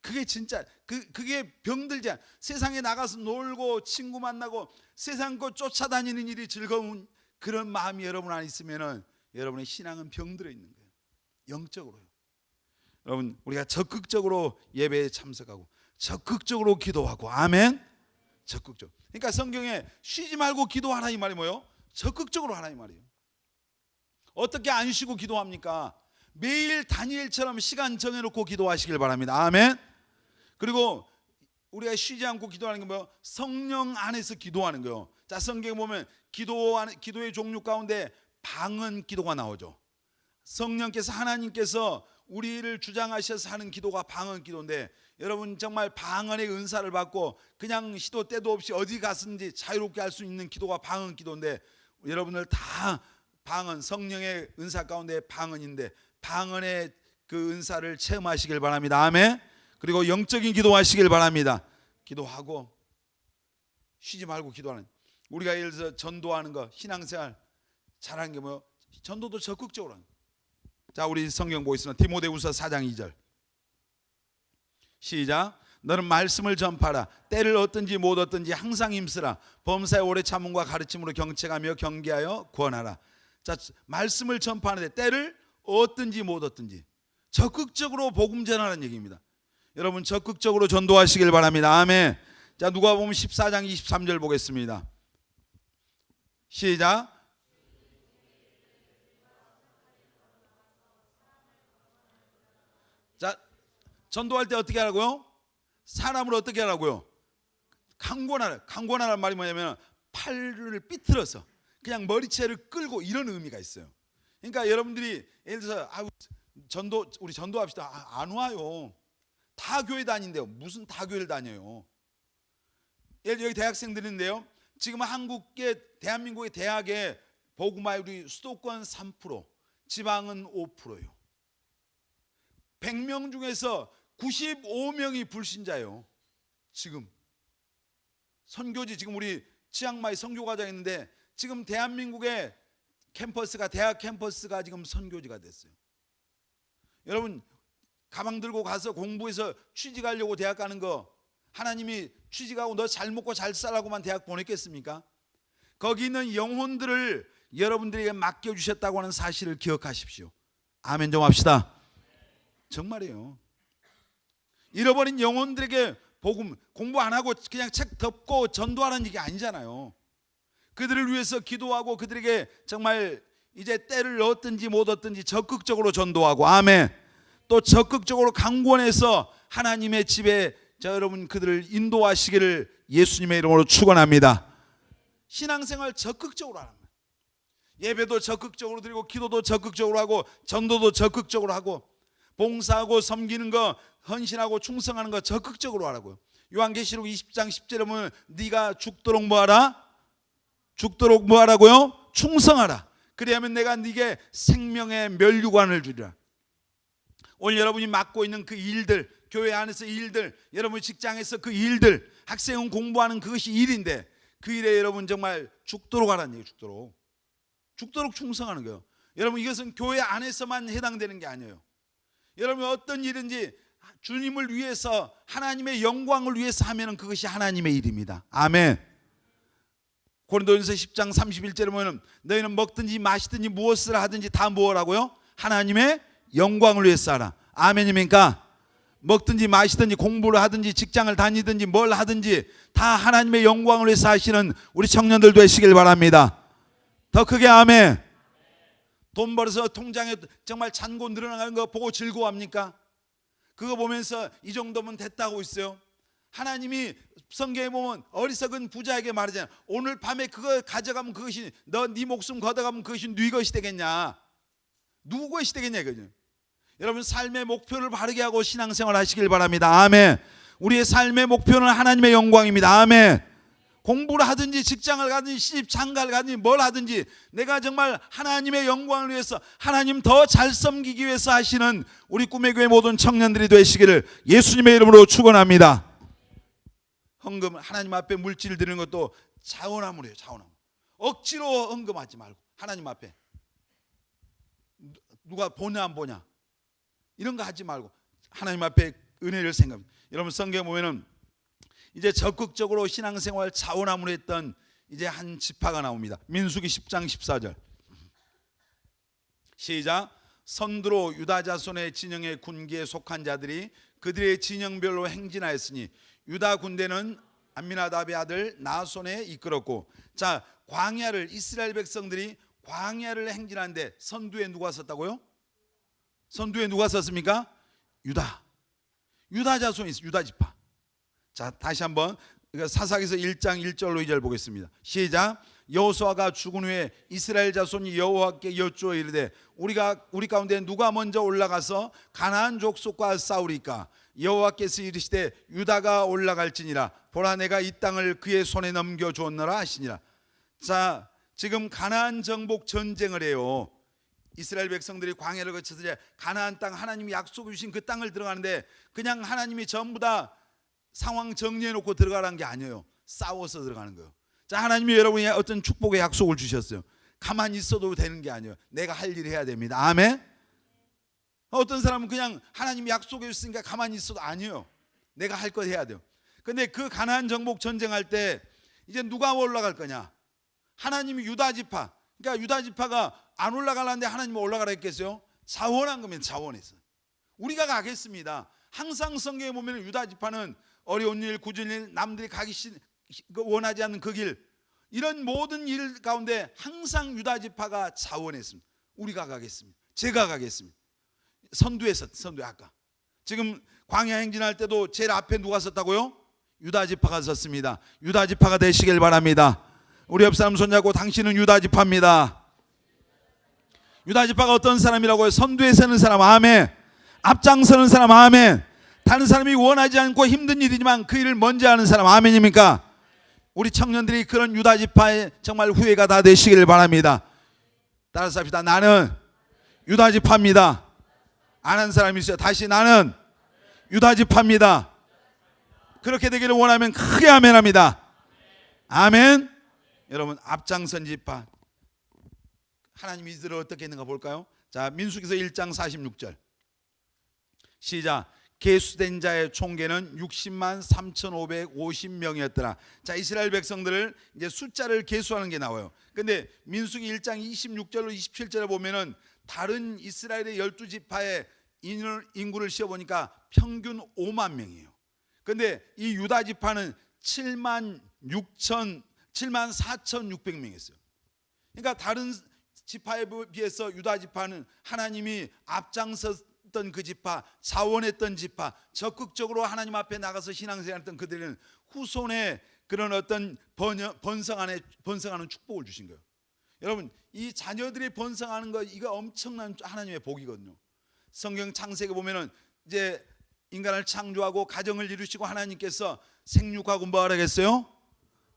그게 진짜 그게 병들지 않아. 세상에 나가서 놀고 친구 만나고 세상 것 쫓아다니는 일이 즐거운 그런 마음이 여러분 안에 있으면은 여러분의 신앙은 병들어 있는 거예요. 영적으로요. 여러분 우리가 적극적으로 예배에 참석하고 적극적으로 기도하고, 아멘. 적극적. 그러니까 성경에 쉬지 말고 기도하라 이 말이 뭐예요? 적극적으로 하라 이 말이에요. 어떻게 안 쉬고 기도합니까? 매일 다니엘처럼 시간 정해놓고 기도하시길 바랍니다. 아멘. 그리고 우리가 쉬지 않고 기도하는 게 뭐예요? 성령 안에서 기도하는 거예요. 자, 성경에 보면 기도의 종류 가운데 방언 기도가 나오죠. 성령께서 하나님께서 우리를 주장하셔서 하는 기도가 방언 기도인데, 여러분 정말 방언의 은사를 받고 그냥 시도 때도 없이 어디 갔든지 자유롭게 할 수 있는 기도가 방언 기도인데, 여러분들 다 방언, 성령의 은사 가운데 방언인데 방언의 그 은사를 체험하시길 바랍니다. 아멘. 그리고 영적인 기도하시길 바랍니다. 기도하고 쉬지 말고 기도하는, 우리가 예를 들어서 전도하는 거, 신앙생활 잘하는 게 뭐예요? 전도도 적극적으로 하는. 자, 우리 성경 보겠습니다. 디모데후서 4장 2절 시작. 너는 말씀을 전파라. 때를 얻든지 못 얻든지 항상 힘쓰라. 범사에 오래 참음과 가르침으로 경책하며 경계하여 구원하라. 자, 말씀을 전파하는데 때를 얻든지 못 얻든지 적극적으로 복음 전하는 얘기입니다. 여러분 적극적으로 전도하시길 바랍니다. 아멘. 자, 누가복음 14장 23절 보겠습니다. 시작. 자, 전도할 때 어떻게 하라고요? 사람을 어떻게 하라고요? 강권하라. 강권하라는 말이 뭐냐면 팔을 삐뚤어서 그냥 머리채를 끌고 이런 의미가 있어요. 그러니까 여러분들이 예를 들어서 우리 전도합시다. 안 와요. 다 교회 다닌대요. 무슨 다 교회를 다녀요? 예를 들어 여기 대학생들인데요. 지금 대한민국의 대학의 복음화율이 수도권 3%, 지방은 5%예요. 100명 중에서 95명이 불신자예요. 지금 선교지, 지금 우리 치앙마이 선교과정이 있는데 지금 대한민국의 캠퍼스가, 대학 캠퍼스가 지금 선교지가 됐어요. 여러분 가방 들고 가서 공부해서 취직하려고 대학 가는 거, 하나님이 취직하고 너 잘 먹고 잘 살라고만 대학 보냈겠습니까? 거기 있는 영혼들을 여러분들에게 맡겨주셨다고 하는 사실을 기억하십시오. 아멘 좀 합시다. 정말이에요. 잃어버린 영혼들에게 복음, 공부 안 하고 그냥 책 덮고 전도하라는 얘기 아니잖아요. 그들을 위해서 기도하고 그들에게 정말 이제 때를 얻든지 못 얻든지 적극적으로 전도하고, 아멘. 또 적극적으로 강권해서 하나님의 집에 여러분 그들을 인도하시기를 예수님의 이름으로 축원합니다. 신앙생활 적극적으로 하는 거예요. 예배도 적극적으로 드리고 기도도 적극적으로 하고 전도도 적극적으로 하고 봉사하고 섬기는 거, 헌신하고 충성하는 거 적극적으로 하라고요. 요한계시록 20장 10절에 보면 네가 죽도록 뭐하라? 죽도록 뭐하라고요? 충성하라. 그리하면 내가 네게 생명의 면류관을 주리라. 오늘 여러분이 맡고 있는 그 일들, 교회 안에서 일들, 여러분 직장에서 그 일들, 학생은 공부하는 그것이 일인데 그 일에 여러분 정말 죽도록 하라는 얘기예요. 죽도록 충성하는 거예요. 여러분 이것은 교회 안에서만 해당되는 게 아니에요. 여러분 어떤 일인지 주님을 위해서, 하나님의 영광을 위해서 하면 그것이 하나님의 일입니다. 아멘. 고린도전서 10장 31절에 보면 너희는 먹든지 마시든지 무엇을 하든지 다 뭐라고요? 하나님의 영광을 위해서 하라. 아멘입니까? 먹든지 마시든지 공부를 하든지 직장을 다니든지 뭘 하든지 다 하나님의 영광을 위해서 하시는 우리 청년들 되시길 바랍니다. 더 크게 아멘. 돈 벌어서 통장에 정말 잔고 늘어나는 거 보고 즐거워합니까? 그거 보면서 이 정도면 됐다고 있어요. 하나님이 성경에 보면 어리석은 부자에게 말하잖아요. 오늘 밤에 그거 가져가면 그것이 네 목숨 걷어가면 그것이 네 것이 되겠냐? 누구 것이 되겠냐 이거죠. 여러분 삶의 목표를 바르게 하고 신앙생활 하시길 바랍니다. 아멘. 우리의 삶의 목표는 하나님의 영광입니다. 아멘. 공부를 하든지 직장을 가든지 시집 장가를 가든지 뭘 하든지 내가 정말 하나님의 영광을 위해서, 하나님 더 잘 섬기기 위해서 하시는 우리 꿈의 교회 모든 청년들이 되시기를 예수님의 이름으로 축원합니다. 헌금, 하나님 앞에 물질 드리는 것도 자원함으로요. 자원함. 억지로 헌금하지 말고 하나님 앞에 누가 보냐 안 보냐 이런 거 하지 말고 하나님 앞에 은혜를 생각합니다. 여러분 성경에 보면은 이제 적극적으로 신앙생활 자원함으로 했던 이제 한 지파가 나옵니다. 민수기 10장 14절 시작. 선두로 유다 자손의 진영의 군기에 속한 자들이 그들의 진영별로 행진하였으니 유다 군대는 암미나답의 아들 나손에 이끌었고, 자 광야를 이스라엘 백성들이 광야를 행진하는데 선두에 누가 섰다고요? 선두에 누가 섰습니까? 유다 자손이 있어요. 유다 지파. 자 다시 한번 사사기서 1장 1절로 2절 보겠습니다. 시작. 여호수아가 죽은 후에 이스라엘 자손이 여호와께 여쭈어 이르되 우리 가운데 누가 먼저 올라가서 가나안 족속과 싸우리까? 여호와께서 이르시되 유다가 올라갈지니라. 보라 내가 이 땅을 그의 손에 넘겨 주었노라 하시니라. 자 지금 가나안 정복 전쟁을 해요. 이스라엘 백성들이 광야를 거쳐서 이제 가나안 땅, 하나님이 약속해 주신 그 땅을 들어가는데 그냥 하나님이 전부 다 상황 정리해 놓고 들어가라는 게 아니에요. 싸워서 들어가는 거예요. 자 하나님이 여러분이 어떤 축복의 약속을 주셨어요. 가만히 있어도 되는 게 아니에요. 내가 할 일을 해야 됩니다. 아멘. 어떤 사람은 그냥 하나님이 약속해 주셨으니까 가만히 있어도 아니에요. 내가 할 거 해야 돼요. 근데 그 가나안 정복 전쟁할 때 이제 누가 올라갈 거냐? 하나님이 유다 지파, 그러니까 유다 지파가 안 올라가려는데 하나님이 올라가라 했겠어요? 자원한 거면 자원해서 우리가 가겠습니다. 항상 성경에 보면 유다 지파는 어려운 일, 굳은 일, 남들이 가기 원하지 않는 그 길, 이런 모든 일 가운데 항상 유다 지파가 자원했습니다. 우리가 가겠습니다. 제가 가겠습니다. 선두에 아까 지금 광야 행진할 때도 제일 앞에 누가 섰다고요? 유다 지파가 섰습니다. 유다 지파가 되시길 바랍니다. 우리 옆 사람 손잡고 당신은 유다 지파입니다. 유다 지파가 어떤 사람이라고요? 선두에 서는 사람. 아멘. 앞장서는 사람. 아멘. 다른 사람이 원하지 않고 힘든 일이지만 그 일을 먼저 하는 사람. 아멘입니까? 우리 청년들이 그런 유다 지파의 정말 후예가 다 되시길 바랍니다. 따라서 합시다. 나는 유다 지파입니다. 아는 사람이 있어요. 다시 나는 유다 지파입니다. 그렇게 되기를 원하면 크게 아멘합니다. 아멘. 여러분 앞장선 지파 하나님이 이들을 어떻게 했는가 볼까요? 자 민수기서 1장 46절 시작. 계수된 자의 총계는 60만 3,550명이었더라. 자, 이스라엘 백성들을 이제 숫자를 계수하는 게 나와요. 근데 민수기 1장 26절로 27절에 보면은 다른 이스라엘의 12지파의 인구를 씌워 보니까 평균 5만 명이에요. 근데 이 유다 지파는 7만 4,600명이었어요. 그러니까 다른 지파에 비해서 유다 지파는 하나님이 앞장섰던 그 지파, 자원했던 지파, 적극적으로 하나님 앞에 나가서 신앙생활했던 그들은 후손의 그런 어떤 번성하는 축복을 주신 거예요. 여러분, 이 자녀들이 번성하는 거, 이거 엄청난 하나님의 복이거든요. 성경 창세기 보면은 이제 인간을 창조하고 가정을 이루시고 하나님께서 생육하고 뭐 하라겠어요?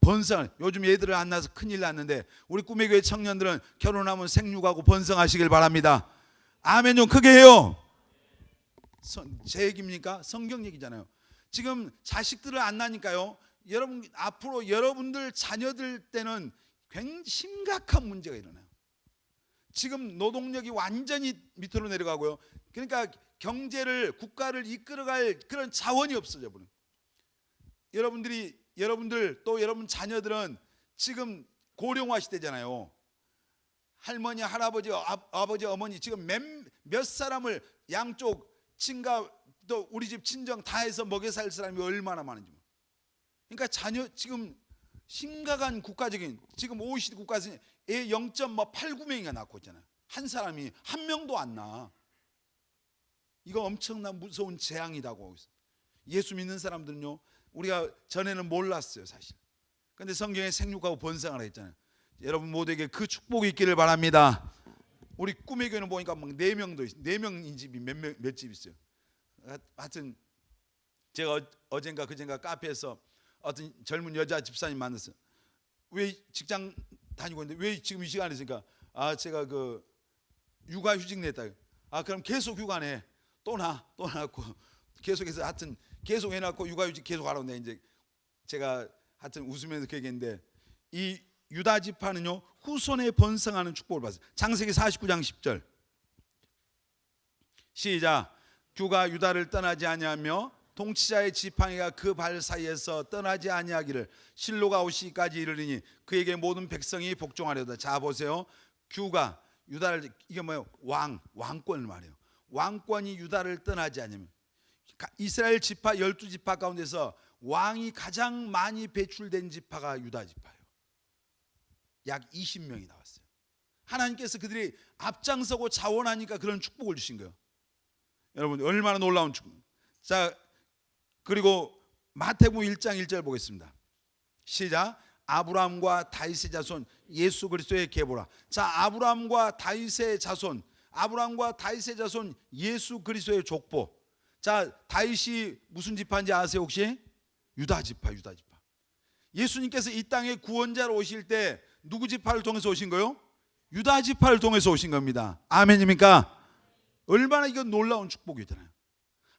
번성. 요즘 애들을 안 낳아서 큰일 났는데 우리 꿈의 교회 청년들은 결혼하면 생육하고 번성하시길 바랍니다. 아멘 좀 크게 해요. 제 얘기입니까? 성경 얘기잖아요. 지금 자식들을 안 낳으니까요, 여러분 앞으로 여러분들 자녀들 때는 굉장히 심각한 문제가 일어나요. 지금 노동력이 완전히 밑으로 내려가고요. 그러니까 경제를, 국가를 이끌어갈 그런 자원이 없어져 버려요. 여러분들 또 여러분 자녀들은 지금 고령화 시대잖아요. 할머니, 할아버지, 아버지, 어머니 지금 몇 사람을 양쪽 친가 또 우리 집 친정 다 해서 먹여 살 사람이 얼마나 많은지. 그러니까 자녀 지금 심각한 국가적인, 지금 OECD 국가에서 애 0.89명이가 낳고 있잖아요. 한 사람이 한 명도 안 낳아. 이거 엄청난 무서운 재앙이라고 하고 있어요. 예수 믿는 사람들은요, 우리가 전에는 몰랐어요 사실. 근데 성경에 생육하고 번성하라 했잖아요. 여러분 모두에게 그 축복이 있기를 바랍니다. 우리 꿈의 교회는 보니까 막 4명도 있어요. 4명인 집이 몇 집 있어요. 하여튼 제가 어젠가 그젠가 카페에서 어떤 젊은 여자 집사님 만났어요. 왜 직장 다니고 있는데 왜 지금 이 시간에 있으니까, 제가 그 육아휴직 냈다. 그럼 계속 휴가네. 또 낳고 계속해서 하여튼 계속 해놨고 육아휴직 계속 하라고. 이제 제가 하여튼 웃으면서 그 얘기했는데, 이 유다 지파는요 후손에 번성하는 축복을 받았어요. 창세기 49장 10절 시작. 규가 유다를 떠나지 아니하며 통치자의 지팡이가 그 발 사이에서 떠나지 아니하기를 실로가 오시기까지 이르리니 그에게 모든 백성이 복종하려다. 자 보세요. 규가 유다를, 이게 뭐예요? 왕권을 말해요. 왕권이 유다를 떠나지 않으면, 이스라엘 지파 12지파 가운데서 왕이 가장 많이 배출된 지파가 유다 지파예요. 약 20명이 나왔어요. 하나님께서 그들이 앞장서고 자원하니까 그런 축복을 주신 거예요. 여러분 얼마나 놀라운 축복. 자, 그리고 마태복음 1장 1절 보겠습니다. 시작. 아브라함과 다윗의 자손 예수 그리스도의 계보라. 자, 아브라함과 다윗의 자손 예수 그리스도의 족보. 자, 다윗이 무슨 지파인지 아세요 혹시? 유다 지파. 예수님께서 이 땅에 구원자로 오실 때 누구 지파를 통해서 오신 거요? 유다 지파를 통해서 오신 겁니다. 아멘입니까? 얼마나 이건 놀라운 축복이잖아요.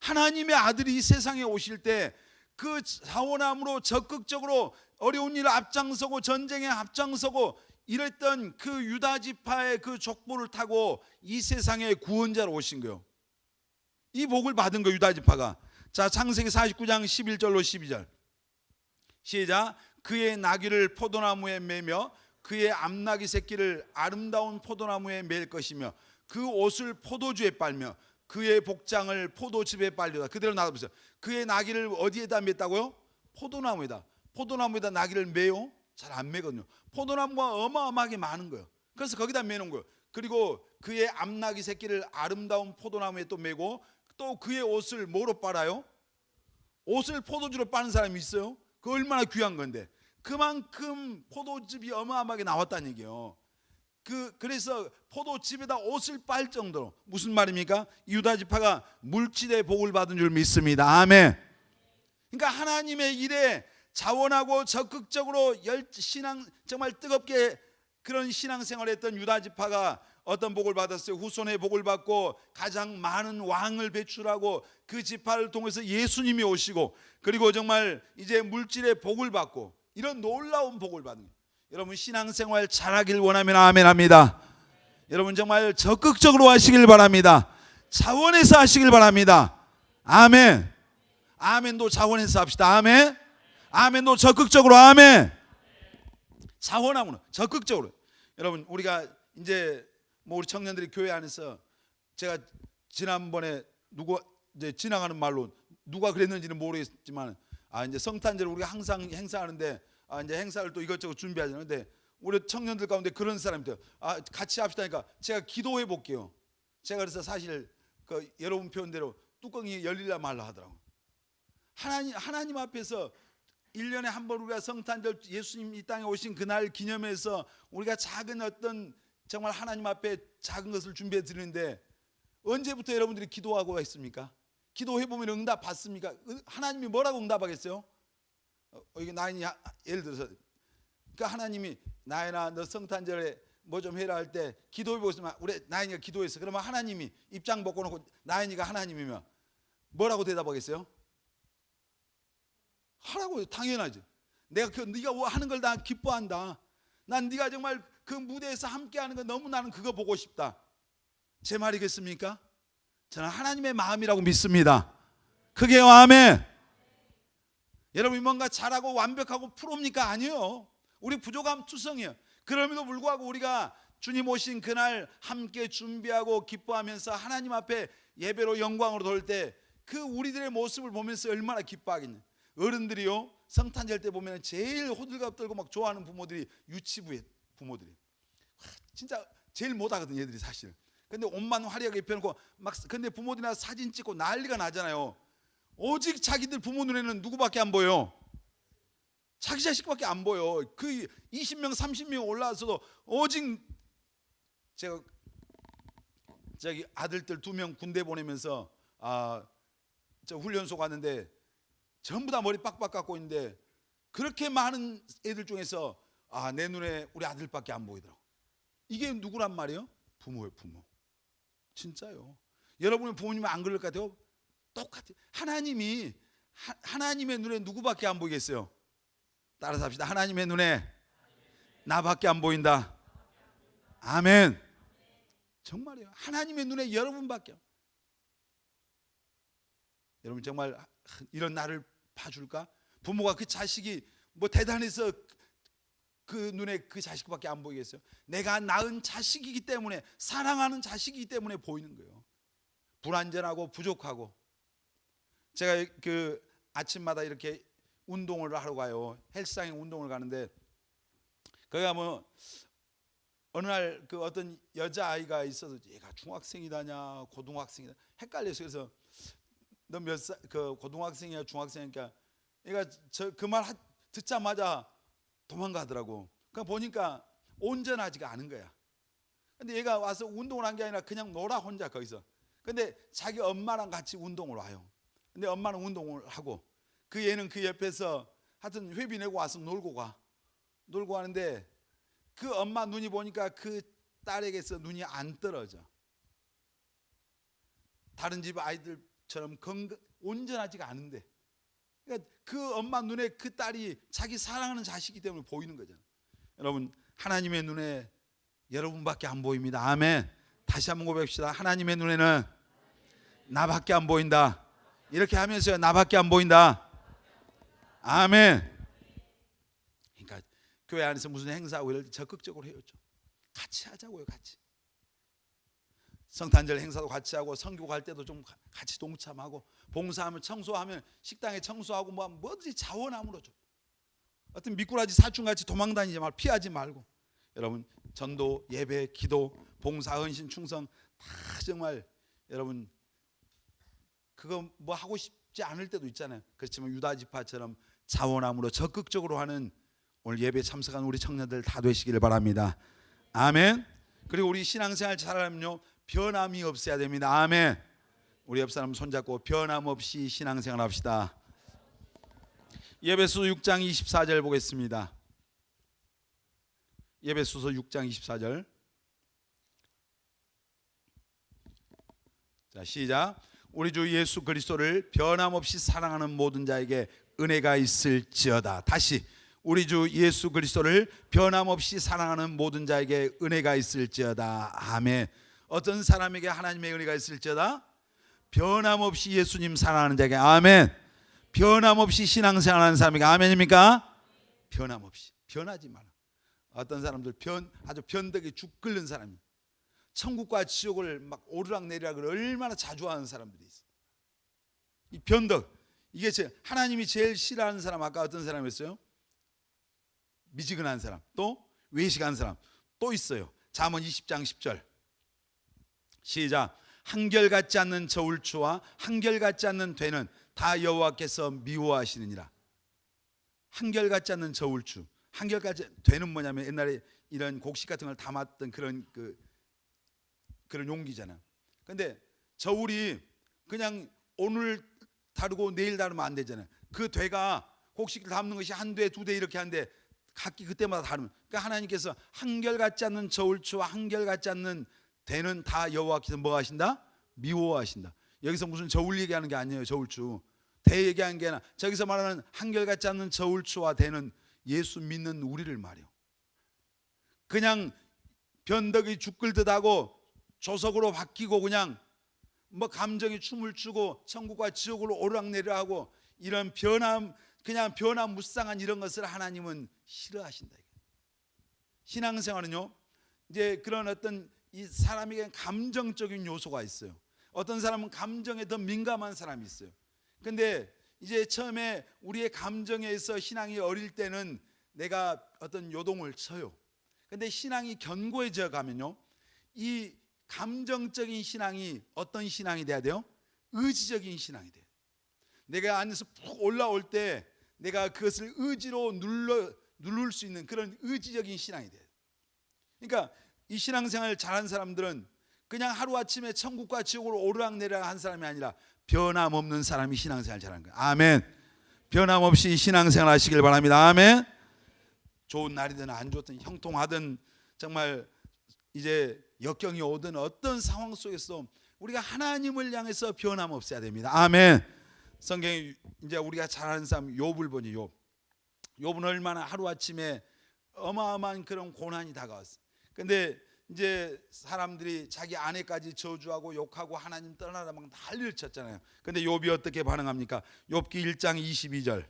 하나님의 아들이 이 세상에 오실 때 그 자원함으로 적극적으로 어려운 일을 앞장서고 전쟁에 앞장서고 이랬던 그 유다 지파의 그 족보를 타고 이 세상에 구원자로 오신 거예요. 이 복을 받은 거예요, 유다 지파가. 자, 창세기 49장 11절로 12절 시작. 그의 나귀를 포도나무에 매며 그의 암나귀 새끼를 아름다운 포도나무에 맬 것이며 그 옷을 포도주에 빨며 그의 복장을 포도즙에 빨리다. 그대로 나눠보세요. 그의 나귀를 어디에다 맸다고요? 포도나무에다 나귀를 매요? 잘 안 매거든요. 포도나무가 어마어마하게 많은 거예요. 그래서 거기다 매는 거예요. 그리고 그의 암나귀 새끼를 아름다운 포도나무에 또 매고, 또 그의 옷을 뭐로 빨아요? 옷을 포도주로 빠는 사람이 있어요? 그 얼마나 귀한 건데. 그만큼 포도즙이 어마어마하게 나왔다는 얘기예요. 그래서 포도즙에다 옷을 빨 정도로. 무슨 말입니까? 유다 지파가 물질의 복을 받은 줄 믿습니다. 아멘. 그러니까 하나님의 일에 자원하고 적극적으로 정말 뜨겁게 그런 신앙생활을 했던 유다 지파가 어떤 복을 받았어요? 후손의 복을 받고 가장 많은 왕을 배출하고 그 지파를 통해서 예수님이 오시고, 그리고 정말 이제 물질의 복을 받고 이런 놀라운 복을 받는 거예요. 여러분 신앙생활 잘하길 원하면 아멘 합니다. 여러분 정말 적극적으로 하시길 바랍니다. 자원해서 하시길 바랍니다. 아멘. 아멘도 자원해서 합시다. 아멘. 아멘도 적극적으로. 아멘. 자원함으로 적극적으로. 여러분 우리가 이제 뭐 우리 청년들이 교회 안에서 제가 지난번에 누구 이제 지나가는 말로 누가 그랬는지는 모르겠지만 이제 성탄절 우리가 항상 행사하는데 이제 행사를 또 이것저것 준비하잖아요. 근데 우리 청년들 가운데 그런 사람들 같이 합시다니까 제가 기도해 볼게요. 제가 그래서 사실 그 여러분 표현대로 뚜껑이 열릴라 말라 하더라고. 하나님 앞에서 1년에 한 번 우리가 성탄절 예수님 이 땅에 오신 그날 기념해서 우리가 작은 어떤 정말 하나님 앞에 작은 것을 준비해 드리는데 언제부터 여러분들이 기도하고 했습니까? 기도해 보면 응답 받습니까? 하나님이 뭐라고 응답하겠어요? 이게 나인이 예를 들어서 그러니까 하나님이 나인아 너 성탄절에 뭐 좀 해라 할 때 기도해 보시면 우리 나인이가 기도했어. 그러면 하나님이 입장 벗고 놓고 나인이가 하나님이면 뭐라고 대답하겠어요? 하라고. 당연하지. 내가 네가 하는 걸 다 기뻐한다. 난 네가 정말 그 무대에서 함께하는 거 너무 나는 그거 보고 싶다. 제 말이겠습니까? 저는 하나님의 마음이라고 믿습니다. 크게요. 아멘. 여러분이 뭔가 잘하고 완벽하고 프로입니까? 아니요. 우리 부족함 투성이에요. 그럼에도 불구하고 우리가 주님 오신 그날 함께 준비하고 기뻐하면서 하나님 앞에 예배로 영광으로 돌 때 그 우리들의 모습을 보면서 얼마나 기뻐하겠냐. 어른들이요 성탄절 때 보면 제일 호들갑 떨고 막 좋아하는 부모들이 유치부의 부모들이 진짜 제일 못하거든 얘들이 사실. 근데 옷만 화려하게 입혀놓고 막 근데 부모들이나 사진 찍고 난리가 나잖아요. 오직 자기들 부모 눈에는 누구밖에 안 보여? 자기 자식밖에 안 보여. 그 20명 30명 올라와서도 오직 제가 저기 아들들 2명 군대 보내면서 저 훈련소 갔는데 전부 다 머리 빡빡 깎고 있는데 그렇게 많은 애들 중에서 내 눈에 우리 아들밖에 안 보이더라고. 이게 누구란 말이에요? 부모예요. 부모. 진짜요. 여러분의 부모님은 안 그럴 것 같아요? 똑같아요. 하나님의 눈에 누구밖에 안 보이겠어요? 따라서 합시다. 하나님의 눈에 나밖에 안 보인다. 아멘. 정말이에요. 하나님의 눈에 여러분밖에. 여러분 정말 이런 나를 봐줄까? 부모가 그 자식이 뭐 대단해서 그 눈에 그 자식밖에 안 보이겠어요? 내가 낳은 자식이기 때문에 사랑하는 자식이기 때문에 보이는 거예요. 불완전하고 부족하고. 제가 그 아침마다 이렇게 운동을 하러 가요. 헬스장에 운동을 가는데 거기 가면 어느 날 그 어떤 여자아이가 있어서 얘가 중학생이다냐 고등학생이다 헷갈려서 그래서 너 몇 살 그 고등학생이야 중학생이니까 얘가 그 말 듣자마자 도망가더라고. 그러니까 보니까 온전하지가 않은 거야. 근데 얘가 와서 운동을 한 게 아니라 그냥 놀아 혼자 거기서. 근데 자기 엄마랑 같이 운동을 와요. 근데 엄마는 운동을 하고 그 얘는 그 옆에서 하여튼 회비 내고 와서 놀고 하는데 그 엄마 눈이 보니까 그 딸에게서 눈이 안 떨어져. 다른 집 아이들처럼 온전하지가 않은데 그러니까 그 엄마 눈에 그 딸이 자기 사랑하는 자식이기 때문에 보이는 거잖아요. 여러분 하나님의 눈에 여러분밖에 안 보입니다. 아멘. 다시 한번 고백합시다. 하나님의 눈에는 나밖에 안 보인다. 이렇게 하면서요 나밖에 안 보인다. 아멘. 그러니까 교회 안에서 무슨 행사하고 이럴 때 적극적으로 해야죠. 같이 하자고요. 같이 성탄절 행사도 같이 하고 선교 갈 때도 좀 같이 동참하고 봉사하면 청소하면 식당에 청소하고 뭐든지 자원함으로 좀 어떤 미꾸라지 사춘같이 도망다니지 말고 피하지 말고 여러분 전도 예배 기도 봉사 헌신 충성 다 정말 여러분 그거 뭐 하고 싶지 않을 때도 있잖아요. 그렇지만 유다 지파처럼 자원함으로 적극적으로 하는 오늘 예배 참석한 우리 청년들 다 되시기를 바랍니다. 아멘. 그리고 우리 신앙생활 잘하면요 변함이 없어야 됩니다. 아멘. 우리 옆 사람 손잡고 변함 없이 신앙생활 합시다. 예배소서 6장 24절 보겠습니다. 예배소서 6장 24절. 자, 시작. 우리 주 예수 그리스도를 변함없이 사랑하는 모든 자에게 은혜가 있을지어다. 다시 우리 주 예수 그리스도를 변함없이 사랑하는 모든 자에게 은혜가 있을지어다. 아멘. 어떤 사람에게 하나님의 은혜가 있을지어다? 변함없이 예수님 사랑하는 자에게 아멘. 변함없이 신앙생활하는 사람에게 아멘입니까? 변함없이. 변하지 마라. 어떤 사람들 아주 변덕에 죽 끓는 사람이 천국과 지옥을 막 오르락내리락을 얼마나 자주 하는 사람들이 있어요. 이 변덕, 이게 하나님이 제일 싫어하는 사람, 아까 어떤 사람이었어요? 미지근한 사람, 또 외식한 사람 또 있어요. 잠언 20장 10절 시작. 한결같지 않는 저울추와 한결같지 않는 되는 다 여호와께서 미워하시느니라. 한결같지 않는 저울추, 한결같이 되는 뭐냐면 옛날에 이런 곡식 같은 걸 담았던 그런 용기잖아. 근데 저울이 그냥 오늘 다르고 내일 다르면 안 되잖아요. 그 되가 곡식을 담는 것이 한 대, 두 대 이렇게 하는데 각기 그때마다 다르면, 그러니까 하나님께서 한결같지 않는 저울추와 한결같지 않는 되는 다 여호와께서 뭐 하신다? 미워하신다. 여기서 무슨 저울 얘기하는 게 아니에요. 저울추 대 얘기하는 게 아니라 저기서 말하는 한결같지 않는 저울추와 되는 예수 믿는 우리를 말이요. 그냥 변덕이 죽글듯 하고 조석으로 바뀌고 그냥 뭐 감정이 춤을 추고 천국과 지옥으로 오르락내리락하고 이런 그냥 변화무쌍한 이런 것을 하나님은 싫어하신다. 신앙생활은요, 이제 그런 어떤 이 사람에게 감정적인 요소가 있어요. 어떤 사람은 감정에 더 민감한 사람이 있어요. 근데 이제 처음에 우리의 감정에 있어 신앙이 어릴 때는 내가 어떤 요동을 쳐요. 근데 신앙이 견고해져 가면요, 이 감정적인 신앙이 어떤 신앙이 돼야 돼요? 의지적인 신앙이 돼요. 내가 안에서 푹 올라올 때 내가 그것을 의지로 누를 수 있는 그런 의지적인 신앙이 돼요. 그러니까 이 신앙생활 잘한 사람들은 그냥 하루아침에 천국과 지옥으로 오르락내리락 한 사람이 아니라 변함없는 사람이 신앙생활 잘하는 거예요. 아멘. 변함없이 신앙생활 하시길 바랍니다. 아멘. 좋은 날이든 안 좋든 형통하든 정말 이제 역경이 오든 어떤 상황 속에서 우리가 하나님을 향해서 변함없어야 됩니다. 아멘. 성경에 이제 우리가 잘 아는 사람 욥을 보니 욥은 얼마나 하루아침에 어마어마한 그런 고난이 다가왔어요. 근데 이제 사람들이 자기 아내까지 저주하고 욕하고 하나님 떠나라 막 난리를 쳤잖아요. 근데 욥이 어떻게 반응합니까? 욥기 1장 22절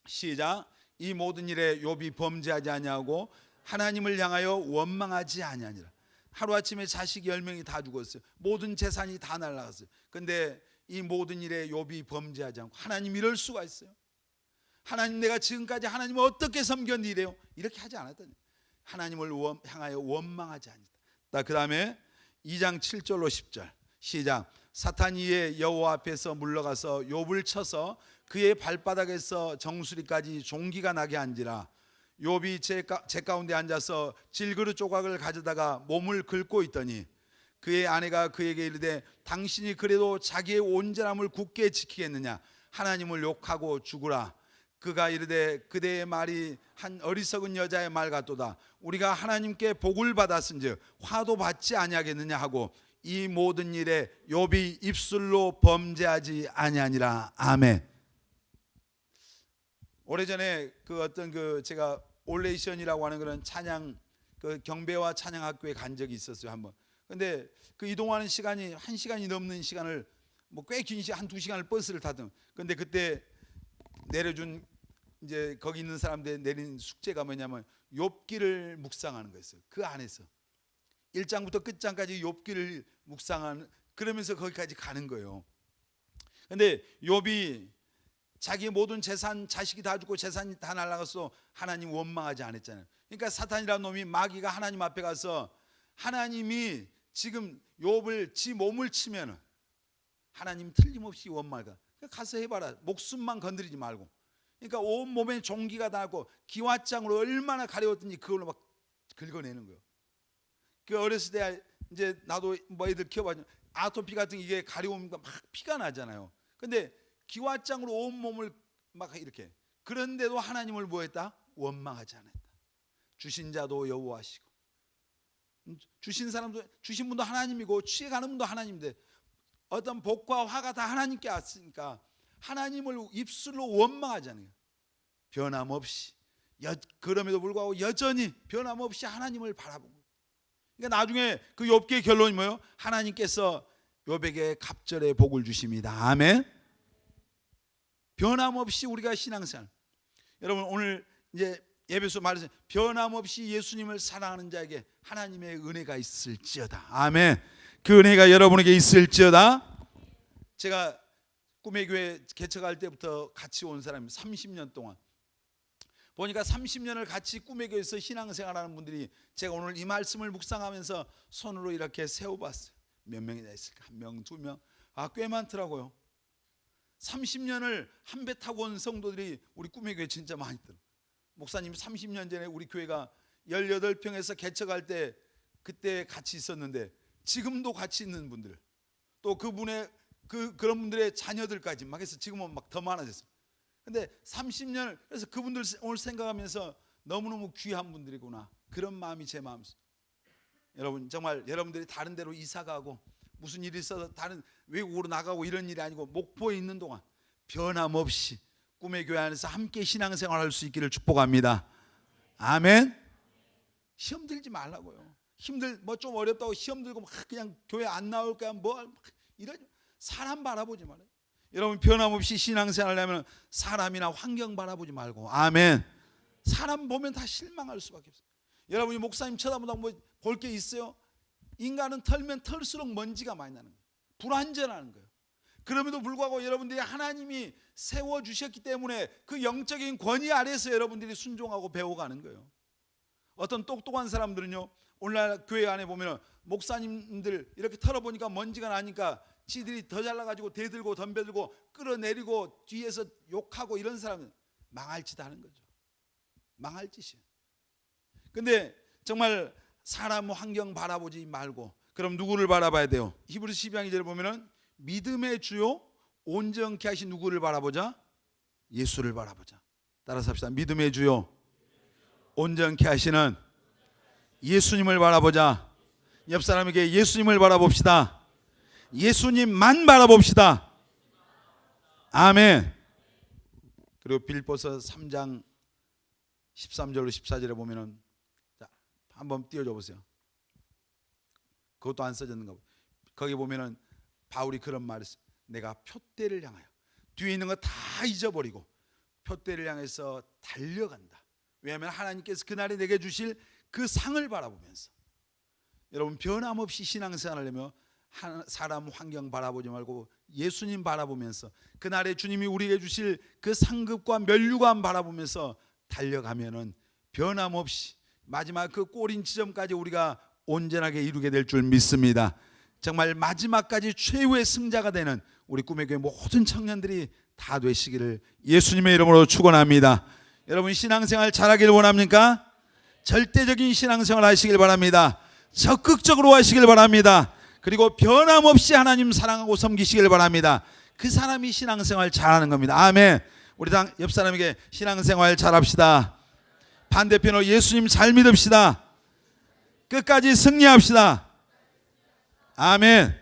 시작. 이 모든 일에 욥이 범죄하지 아니하고 하나님을 향하여 원망하지 아니하니라. 하루아침에 자식 10명이 다 죽었어요. 모든 재산이 다 날아갔어요. 근데 이 모든 일에 욥이 범죄하지 않고, 하나님 이럴 수가 있어요? 하나님, 내가 지금까지 하나님을 어떻게 섬겼니? 이래요. 이렇게 하지 않았더니 하나님을 향하여 원망하지 않았다. 그 다음에 2장 7절로 10절 시작. 사탄이 이에 여호와 앞에서 물러가서 욥을 쳐서 그의 발바닥에서 정수리까지 종기가 나게 한지라. 욥이 제 가운데 앉아서 질그릇 조각을 가져다가 몸을 긁고 있더니 그의 아내가 그에게 이르되 당신이 그래도 자기의 온전함을 굳게 지키겠느냐? 하나님을 욕하고 죽으라. 그가 이르되 그대의 말이 한 어리석은 여자의 말 같도다. 우리가 하나님께 복을 받았은즉 화도 받지 아니하겠느냐 하고 이 모든 일에 욥이 입술로 범죄하지 아니하니라. 아멘. 오래전에 제가 올레이션이라고 하는 그런 찬양 경배와 찬양 학교에 간 적이 있었어요, 한번. 근데 그 이동하는 시간이 1시간이 넘는 시간을 뭐 꽤 긴 시간, 한 2시간을 버스를 타든. 근데 그때 내려준 이제 거기 있는 사람들 내린 숙제가 뭐냐면 욥기를 묵상하는 거였어요. 그 안에서 1장부터 끝장까지 욥기를 묵상하는, 그러면서 거기까지 가는 거예요. 근데 욥이 자기의 모든 재산, 자식이 다 죽고 재산이 다 날아갔어. 하나님 원망하지 않았잖아요. 그러니까 사탄이라는 놈이, 마귀가 하나님 앞에 가서 하나님이 지금 욥을 지 몸을 치면은 하나님 틀림없이 원망할까? 가서 해봐라. 목숨만 건드리지 말고. 그러니까 온 몸에 종기가 나고 기왓장으로 얼마나 가려웠더니 그걸로 막 긁어내는 거예요. 그 어렸을 때 이제 나도 뭐 애들 키워봐도 아토피 같은 이게 가려우면 막 피가 나잖아요. 근데 기왓장으로 온 몸을 막 이렇게, 그런데도 하나님을 뭐했다? 원망하지 않았다. 주신 자도 여호와시고 주신 사람도, 주신 분도 하나님이고 취해가는 분도 하나님인데 어떤 복과 화가 다 하나님께 왔으니까 하나님을 입술로 원망하지 않아요. 변함없이, 그럼에도 불구하고 여전히 변함없이 하나님을 바라보고. 그러니까 나중에 그 욥기의 결론이 뭐예요? 하나님께서 요백의 갑절의 복을 주십니다. 아멘. 변함없이 우리가 신앙생활, 여러분 오늘 이제 예배소 말해서 변함없이 예수님을 사랑하는 자에게 하나님의 은혜가 있을지어다. 아멘. 그 은혜가 여러분에게 있을지어다. 제가 꿈의 교회 개척할 때부터 같이 온 사람이 30년 동안 보니까 30년을 같이 꿈의 교회에서 신앙생활하는 분들이 제가 오늘 이 말씀을 묵상하면서 손으로 이렇게 세어봤어요. 몇 명이나 있을까? 한 명, 두 명? 꽤 많더라고요. 30년을 한 배 타고 온 성도들이 우리 꿈의 교회 진짜 많이 있더라고요. 목사님 30년 전에 우리 교회가 18평에서 개척할 때 그때 같이 있었는데 지금도 같이 있는 분들, 또 그분의 그런 분들의 자녀들까지 막 해서 지금은 막 더 많아졌어요. 근데 30년, 그래서 그분들 오늘 생각하면서 너무너무 귀한 분들이구나, 그런 마음이 제 마음이었어요. 여러분 정말 여러분들이 다른 데로 이사 가고 무슨 일이 있어서 다른 외국으로 나가고 이런 일이 아니고 목포에 있는 동안 변함없이 꿈의 교회 안에서 함께 신앙생활할 수 있기를 축복합니다. 아멘. 시험 들지 말라고요. 뭐 좀 어렵다고 시험 들고 막 그냥 교회 안 나올 거야 뭐 이런 사람 바라보지 말아요. 여러분 변함없이 신앙생활을 하면 사람이나 환경 바라보지 말고, 아멘. 사람 보면 다 실망할 수밖에 없어요. 여러분이 목사님 쳐다보다 뭐 볼 게 있어요? 인간은 털면 털수록 먼지가 많이 나는 거예요. 불완전하는 거예요. 그럼에도 불구하고 여러분들이 하나님이 세워주셨기 때문에 그 영적인 권위 아래에서 여러분들이 순종하고 배워가는 거예요. 어떤 똑똑한 사람들은요, 오늘날 교회 안에 보면 목사님들 이렇게 털어보니까 먼지가 나니까 지들이 더 잘나가지고 대들고 덤벼들고 끌어내리고 뒤에서 욕하고 이런 사람은 망할 짓 하는 거죠. 망할 짓이에요. 근데 정말 사람 환경 바라보지 말고 그럼 누구를 바라봐야 돼요? 히브리서 12장 2절에 보면은 믿음의 주요 온전케 하신 누구를 바라보자? 예수를 바라보자. 따라서 합시다. 믿음의 주요 온전케 하시는 예수님을 바라보자. 옆 사람에게 예수님을 바라봅시다. 예수님만 바라봅시다. 아멘. 그리고 빌립보서 3장 13절로 14절에 보면은, 자, 한번 띄워줘 보세요. 그것도 안 써졌는가 보다. 거기 보면은 바울이 그런 말을 했어요. 내가 표대를 향하여, 뒤에 있는 거 다 잊어버리고 표대를 향해서 달려간다. 왜냐하면 하나님께서 그날에 내게 주실 그 상을 바라보면서. 여러분 변함없이 신앙생활을 하려면 사람 환경 바라보지 말고 예수님 바라보면서 그날에 주님이 우리에게 주실 그 상급과 면류관 바라보면서 달려가면은 변함없이 마지막 그 꼬린 지점까지 우리가 온전하게 이루게 될 줄 믿습니다. 정말 마지막까지 최후의 승자가 되는 우리 꿈의 교회 모든 청년들이 다 되시기를 예수님의 이름으로 축원합니다. 여러분 신앙생활 잘하길 원합니까? 절대적인 신앙생활 하시길 바랍니다. 적극적으로 하시길 바랍니다. 그리고 변함없이 하나님 사랑하고 섬기시길 바랍니다. 그 사람이 신앙생활 잘하는 겁니다. 아멘. 우리 옆 사람에게 신앙생활 잘합시다. 반대편으로 예수님 잘 믿읍시다. 끝까지 승리합시다. 아멘.